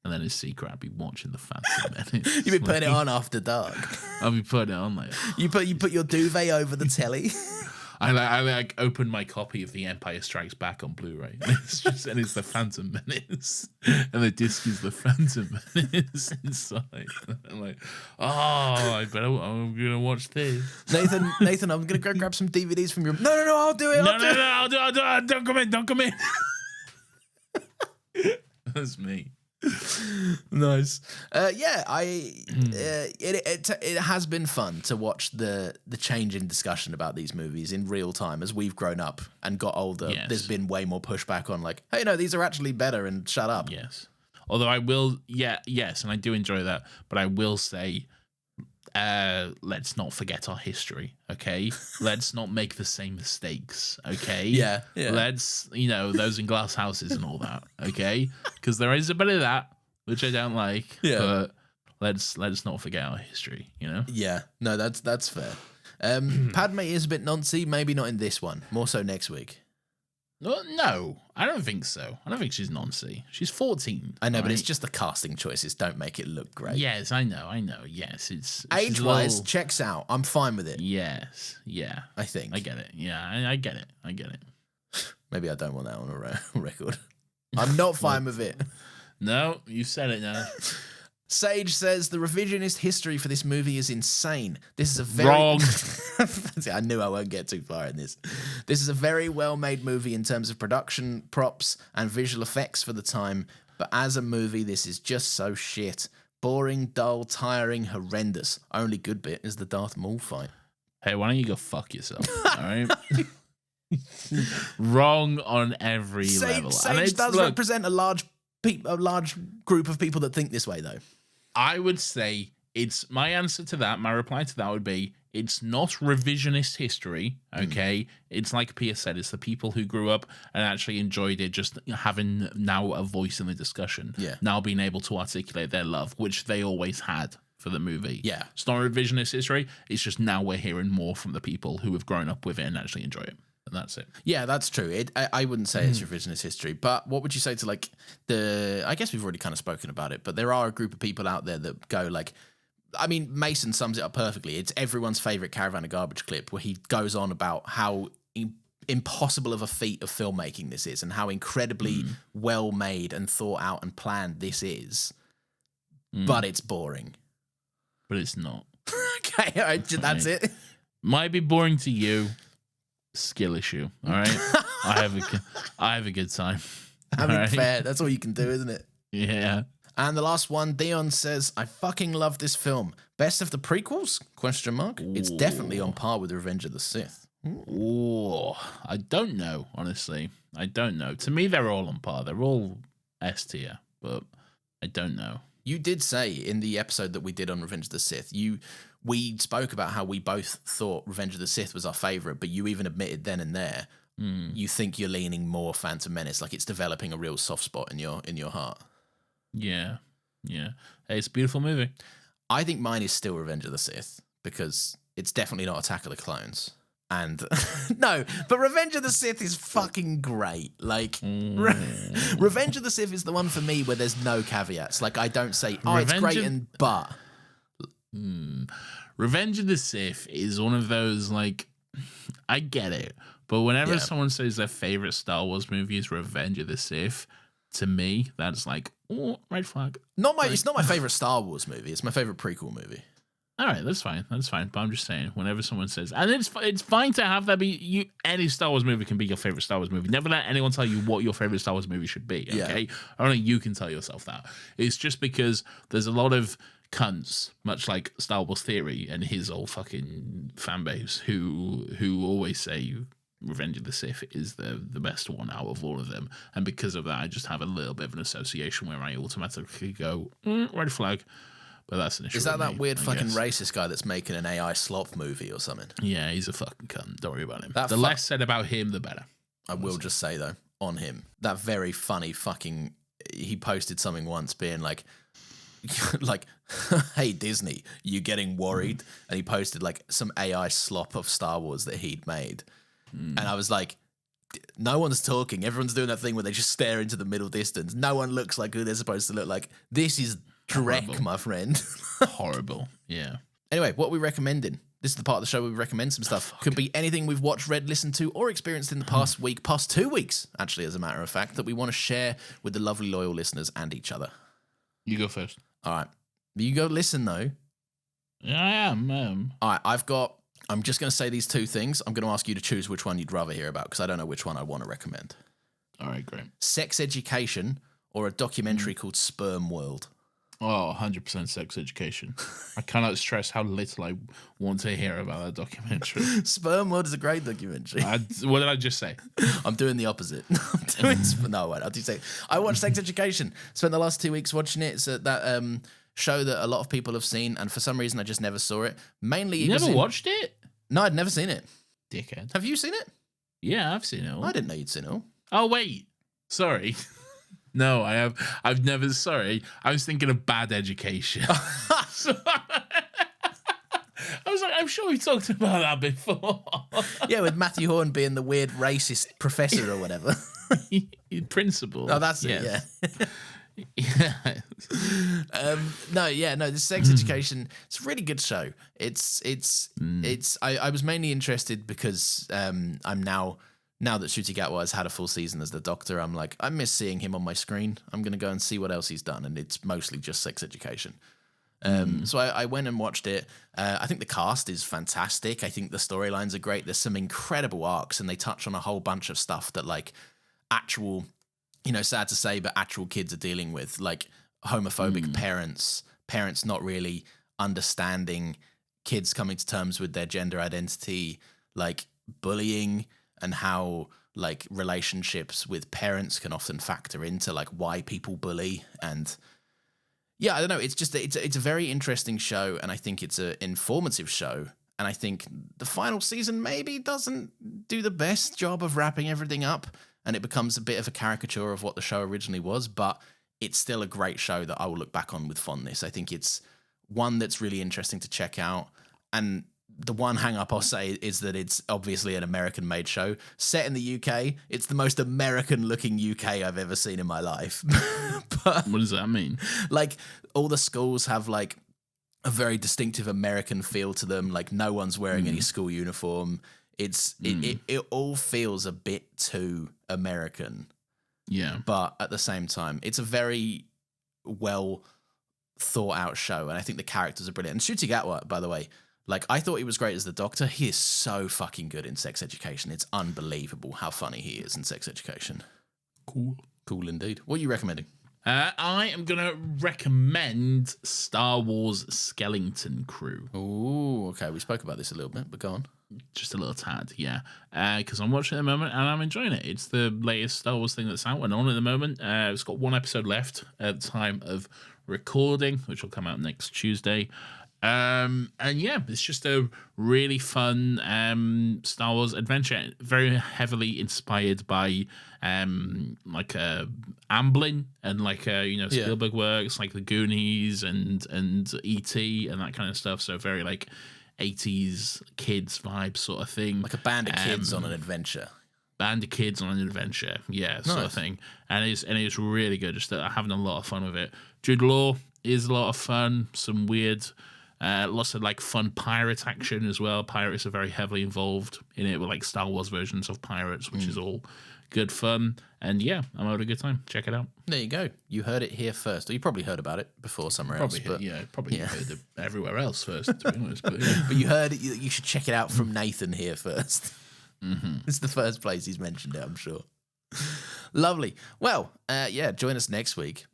And then in secret, I'd be watching the Phantom Menace. You'd be putting it on after dark. I'll be putting it on like You put your duvet over the telly. I opened my copy of The Empire Strikes Back on Blu-ray. And it's the Phantom Menace, and the disc is the Phantom Menace inside. I'm like, I'm gonna watch this. Nathan, I'm gonna go grab some DVDs from your. No, I'll do it. I'll do it. Don't come in. That's me. Nice. It has been fun to watch the change in discussion about these movies in real time as we've grown up and got older. Yes. There's been way more pushback on like, hey, no, these are actually better, and shut up. Yes. Although I will, yes, and I do enjoy that, but I will say, let's not forget our history, okay? Let's not make the same mistakes, okay? Yeah. Let's, those in glass houses and all that, okay? Because there is a bit of that, which I don't like, but let's not forget our history, Yeah, no, that's fair. Padme is a bit noncy, maybe not in this one, more so next week. No, I don't think so. I don't think she's noncy. She's 14. I know, but it's just the casting choices don't make it look great. Yes, I know. Yes, it's age-wise, checks out. I'm fine with it. Yes, yeah. I think. I get it. Yeah, I get it. Maybe I don't want that on a record. I'm not fine with it. No, you said it now. Sage says the revisionist history for this movie is insane. This is a very wrong. I knew I won't get too far in this. This is a very well-made movie in terms of production, props, and visual effects for the time. But as a movie, this is just so shit. Boring, dull, tiring, horrendous. Only good bit is the Darth Maul fight. Hey, why don't you go fuck yourself? All right. Wrong on every level. Sage does represent a large group of people that think this way, though. I would say it's my answer to that. My reply to that would be it's not revisionist history, okay? It's like Pia said, it's the people who grew up and actually enjoyed it, just having now a voice in the discussion. Yeah. Now being able to articulate their love, which they always had for the movie. Yeah. It's not revisionist history. It's just now we're hearing more from the people who have grown up with it and actually enjoy it. And that's it. Yeah, that's true. I wouldn't say it's revisionist history, but what would you say to like I guess we've already kind of spoken about it, but there are a group of people out there that go like, I mean, Mason sums it up perfectly. It's everyone's favorite Caravan of Garbage clip where he goes on about how impossible of a feat of filmmaking this is and how incredibly well made and thought out and planned this is, but it's boring. But it's not. Okay, all right, that's it. Might be boring to you. Skill issue, all right. I have a good time. Fair. That's all you can do, isn't it? Yeah. And the last one, Dion says, I fucking love this film. Best of the prequels? Question mark. Ooh. It's definitely on par with Revenge of the Sith. Ooh. I don't know, honestly. I don't know. To me, they're all on par. They're all S tier, but I don't know. You did say in the episode that we did on Revenge of the Sith, we spoke about how we both thought Revenge of the Sith was our favorite, but you even admitted then and there you think you're leaning more Phantom Menace, like it's developing a real soft spot in your heart. Yeah. Hey, it's a beautiful movie. I think mine is still Revenge of the Sith because it's definitely not Attack of the Clones. And no, but Revenge of the Sith is fucking great. Like, Revenge of the Sith is the one for me where there's no caveats. Like, I don't say, it's great, but. Revenge of the Sith is one of those, like, I get it. But whenever someone says their favorite Star Wars movie is Revenge of the Sith, to me, that's like, oh, red flag. It's not my favorite Star Wars movie. It's my favorite prequel movie. All right, that's fine. But I'm just saying, whenever someone says, and it's fine to have that be you. Any Star Wars movie can be your favorite Star Wars movie. Never let anyone tell you what your favorite Star Wars movie should be. Okay, only you can tell yourself that. It's just because there's a lot of cunts, much like Star Wars Theory and his old fucking fan base, who always say Revenge of the Sith is the best one out of all of them, and because of that, I just have a little bit of an association where I automatically go red flag. But that's an issue. Is that weird fucking racist guy that's making an AI slop movie or something? Yeah, he's a fucking cunt. Don't worry about him. The less said about him, the better. I will just say, though, on him, that very funny fucking... He posted something once being like, hey, Disney, you getting worried? And he posted, like, some AI slop of Star Wars that he'd made. And I was like... No one's talking. Everyone's doing that thing where they just stare into the middle distance. No one looks like who they're supposed to look like. This is Drek, my friend. Horrible. Yeah. Anyway, what are we recommending? This is the part of the show where we recommend some stuff. Could be anything we've watched, read, listened to, or experienced in the past week, past 2 weeks, actually, as a matter of fact, that we want to share with the lovely, loyal listeners and each other. You go first. All right. You go listen, though. Yeah, I am. All right, I'm just going to say these two things. I'm going to ask you to choose which one you'd rather hear about because I don't know which one I want to recommend. All right, great. Sex Education or a documentary called Sperm World? Oh, 100% Sex Education. I cannot stress how little I want to hear about that documentary. Sperm World is a great documentary. What did I just say? I'm doing the opposite. I'll do say. I watched Sex Education. Spent the last 2 weeks watching it. It's that show that a lot of people have seen, and for some reason I just never saw it. Mainly, you never watched it? No, I'd never seen it. Dickhead. Have you seen it? Yeah, I've seen it all. I didn't know you'd seen it all. Oh wait, sorry. No, I have. I've never. Sorry, I was thinking of Bad Education. I was like, I'm sure we talked about that before. Yeah, with Matthew Horn being the weird racist professor or whatever. Principal. Oh, that's it. Yeah. Yeah. The Sex Education. It's a really good show. I was mainly interested because I'm now that Ncuti Gatwa has had a full season as the Doctor, I'm like, I miss seeing him on my screen. I'm gonna go and see what else he's done, and it's mostly just Sex Education. So I went and watched it. I think the cast is fantastic. I think the storylines are great. There's some incredible arcs, and they touch on a whole bunch of stuff that like actual, sad to say, but actual kids are dealing with, like homophobic parents not really understanding kids coming to terms with their gender identity, like bullying, and how like relationships with parents can often factor into like why people bully. And yeah, I don't know. It's just it's a very interesting show, and I think it's an informative show. And I think the final season maybe doesn't do the best job of wrapping everything up, and it becomes a bit of a caricature of what the show originally was, but it's still a great show that I will look back on with fondness. I think it's one that's really interesting to check out. And the one hang-up I'll say is that it's obviously an American-made show. Set in the UK, it's the most American-looking UK I've ever seen in my life. But, what does that mean? Like, all the schools have, like, a very distinctive American feel to them. Like, no one's wearing any school uniform. It all feels a bit too American. Yeah. But at the same time, it's a very well thought out show, and I think the characters are brilliant. And Ncuti Gatwa, by the way, like, I thought he was great as the Doctor. He is so fucking good in Sex Education. It's unbelievable how funny he is in Sex Education. Cool indeed. What are you recommending? I am going to recommend Star Wars Skeleton Crew. Oh, okay. We spoke about this a little bit, but go on. Just a little tad, yeah. Because I'm watching it at the moment and I'm enjoying it. It's the latest Star Wars thing that's out and on at the moment. It's got one episode left at the time of recording, which will come out next Tuesday. And yeah, it's just a really fun Star Wars adventure, very heavily inspired by Amblin and Spielberg works, like the Goonies and E.T. and that kind of stuff. So very like 80s kids vibe sort of thing, like a band of kids on an adventure. Band of kids on an adventure, yeah, sort of thing. And it's really good. Just having a lot of fun with it. Jude Law is a lot of fun. Some weird. Lots of like fun pirate action as well. Pirates are very heavily involved in it with like Star Wars versions of pirates, which is all good fun. And yeah, I'm having a good time. Check it out. There you go. You heard it here first. Or you probably heard about it before somewhere else. Probably heard it everywhere else first, to be honest. But, yeah. But you heard it. You should check it out from Nathan here first. It's the first place he's mentioned it, I'm sure. Lovely. Well, join us next week.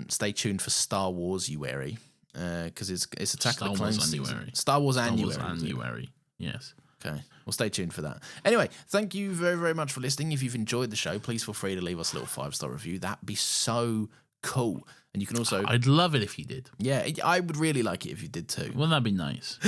Stay tuned for Star Wars Uary. Because it's Attack of the Clones season. Star Wars Annuary. Yes. Okay. Well, stay tuned for that. Anyway, thank you very, very much for listening. If you've enjoyed the show, please feel free to leave us a little 5-star review. That'd be so cool. And you can also... I'd love it if you did. Yeah, I would really like it if you did too. Well, that'd be nice.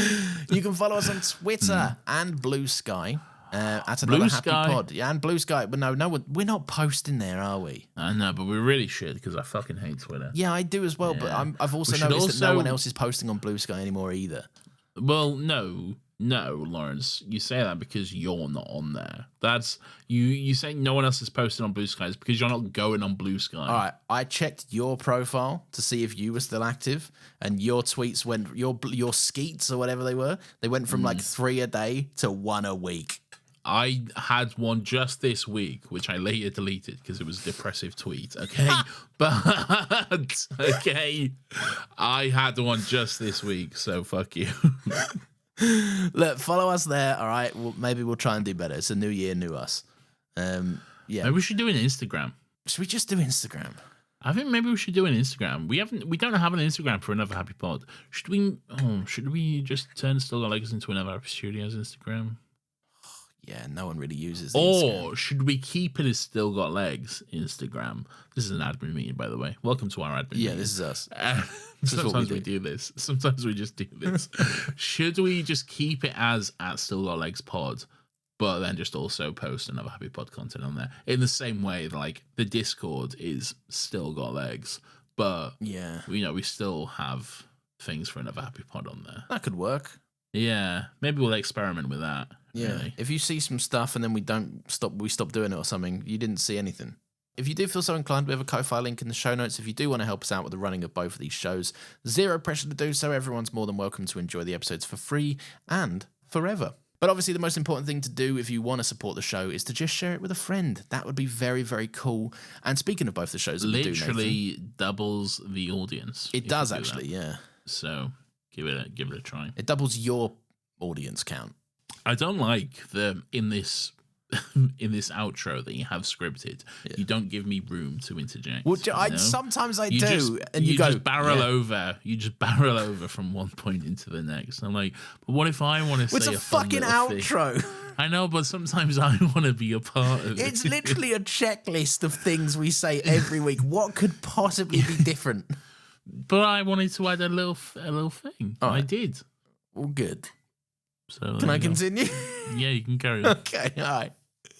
You can follow us on Twitter and Blue Sky. At Another Happy Pod. Yeah, and Blue Sky. But no, we're not posting there, are we? I know, but we really should, because I fucking hate Twitter. Yeah, I do as well, but I've also noticed that no one else is posting on Blue Sky anymore either. Well, no, Lawrence. You say that because you're not on there. That's you saying no one else is posting on Blue Sky is because you're not going on Blue Sky. All right, I checked your profile to see if you were still active, and your tweets went, your skeets or whatever they went from like 3 a day to 1 a week. I had one just this week, which I later deleted because it was a depressive tweet. Okay, but okay, I had one just this week, so fuck you. Look, follow us there. All right, maybe we'll try and do better. It's a new year, new us. Yeah, maybe we should do an Instagram. Should we just do Instagram? I think maybe we should do an Instagram. We don't have an Instagram for Another Happy Pod. Should we just turn Still Got Legs into Another Happy Studios Instagram? Yeah, no one really uses Or should we keep it as Still Got Legs Instagram? This is an admin meeting, by the way. Welcome to our admin meeting. Yeah, this is us. Sometimes we do this. Sometimes we just do this. Should we just keep it as at Still Got Legs Pod, but then just also post Another Happy Pod content on there? In the same way, like the Discord is Still Got Legs, but we still have things for Another Happy Pod on there. That could work. Yeah, maybe we'll experiment with that. Yeah, really. If you see some stuff and then we stop doing it or something, you didn't see anything. If you do feel so inclined, we have a Ko-Fi link in the show notes. If you do want to help us out with the running of both of these shows, zero pressure to do so. Everyone's more than welcome to enjoy the episodes for free and forever. But obviously the most important thing to do if you want to support the show is to just share it with a friend. That would be very, very cool. And speaking of both the shows that literally we do, Nathan, doubles the audience. It does actually, yeah. So give it a try. It doubles your audience count. I don't like in this outro that you have scripted. Yeah. You don't give me room to interject. Well, sometimes I do, and you just barrel over. You just barrel over from one point into the next. I'm like, but what if I want to say a fucking outro? Thing? I know, but sometimes I want to be a part of it. It's literally a checklist of things we say every week. What could possibly be different? But I wanted to add a little thing. Right. I did. Well, good. So can I continue? Yeah, you can carry on. Okay, all right.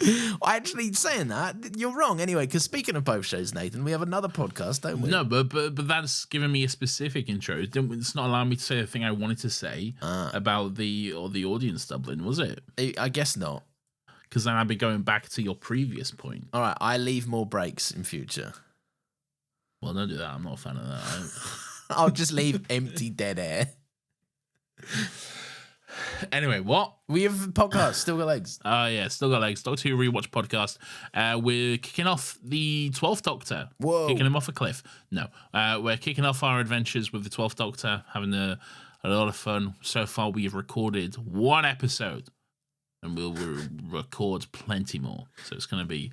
Well, actually, saying that, you're wrong anyway, because speaking of both shows, Nathan, we have another podcast, don't we? No, but that's giving me a specific intro. It's not allowing me to say the thing I wanted to say about the audience doubling, was it? I guess not. Because then I'd be going back to your previous point. All right, I leave more breaks in future. Well, don't do that. I'm not a fan of that. I'll just leave empty dead air. Anyway, what? We have a podcast, Still Got Legs. Yeah, Still Got Legs. Doctor Who Rewatch podcast. We're kicking off the 12th Doctor. Whoa. Kicking him off a cliff. No. We're kicking off our adventures with the 12th Doctor, having a lot of fun. So far, we have recorded 1 episode, and we'll record plenty more. So it's going to be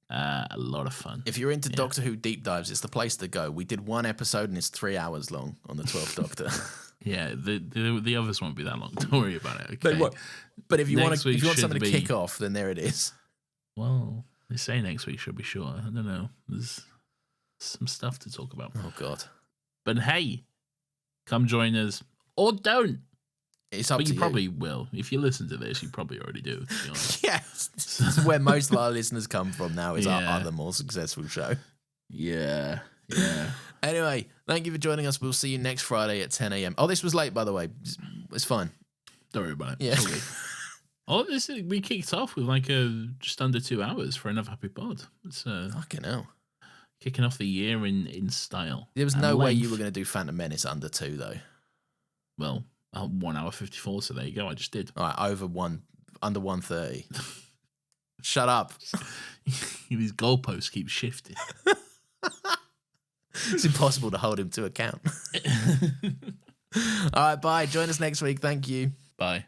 a lot of fun. If you're into Doctor Who deep dives, it's the place to go. We did 1 episode, and it's 3 hours long on the 12th Doctor. Yeah, the others won't be that long. Don't worry about it. Okay? They won't. But if you want something to kick off, then there it is. Well, they say next week should be short. I don't know. There's some stuff to talk about. Oh God. But hey, come join us or don't. It's up But to you probably will. If you listen to this, you probably already do, to be honest. Yes. This is where most of our listeners come from now, is our Yeah. other more successful show. Yeah. Anyway, thank you for joining us. We'll see you next Friday at 10 a.m. Oh, this was late, by the way. It's fine. Don't worry about it. Yeah. We kicked off with like just under 2 hours for another happy pod. It's Fucking hell. kicking off the year in style. There was And no way length. you were going to do Phantom Menace under 2, though. Well, 1 hour 54, so there you go. I just did. All right, under 1:30. Shut up. These goalposts keep shifting. It's impossible to hold him to account. All right, bye. Join us next week. Thank you. Bye.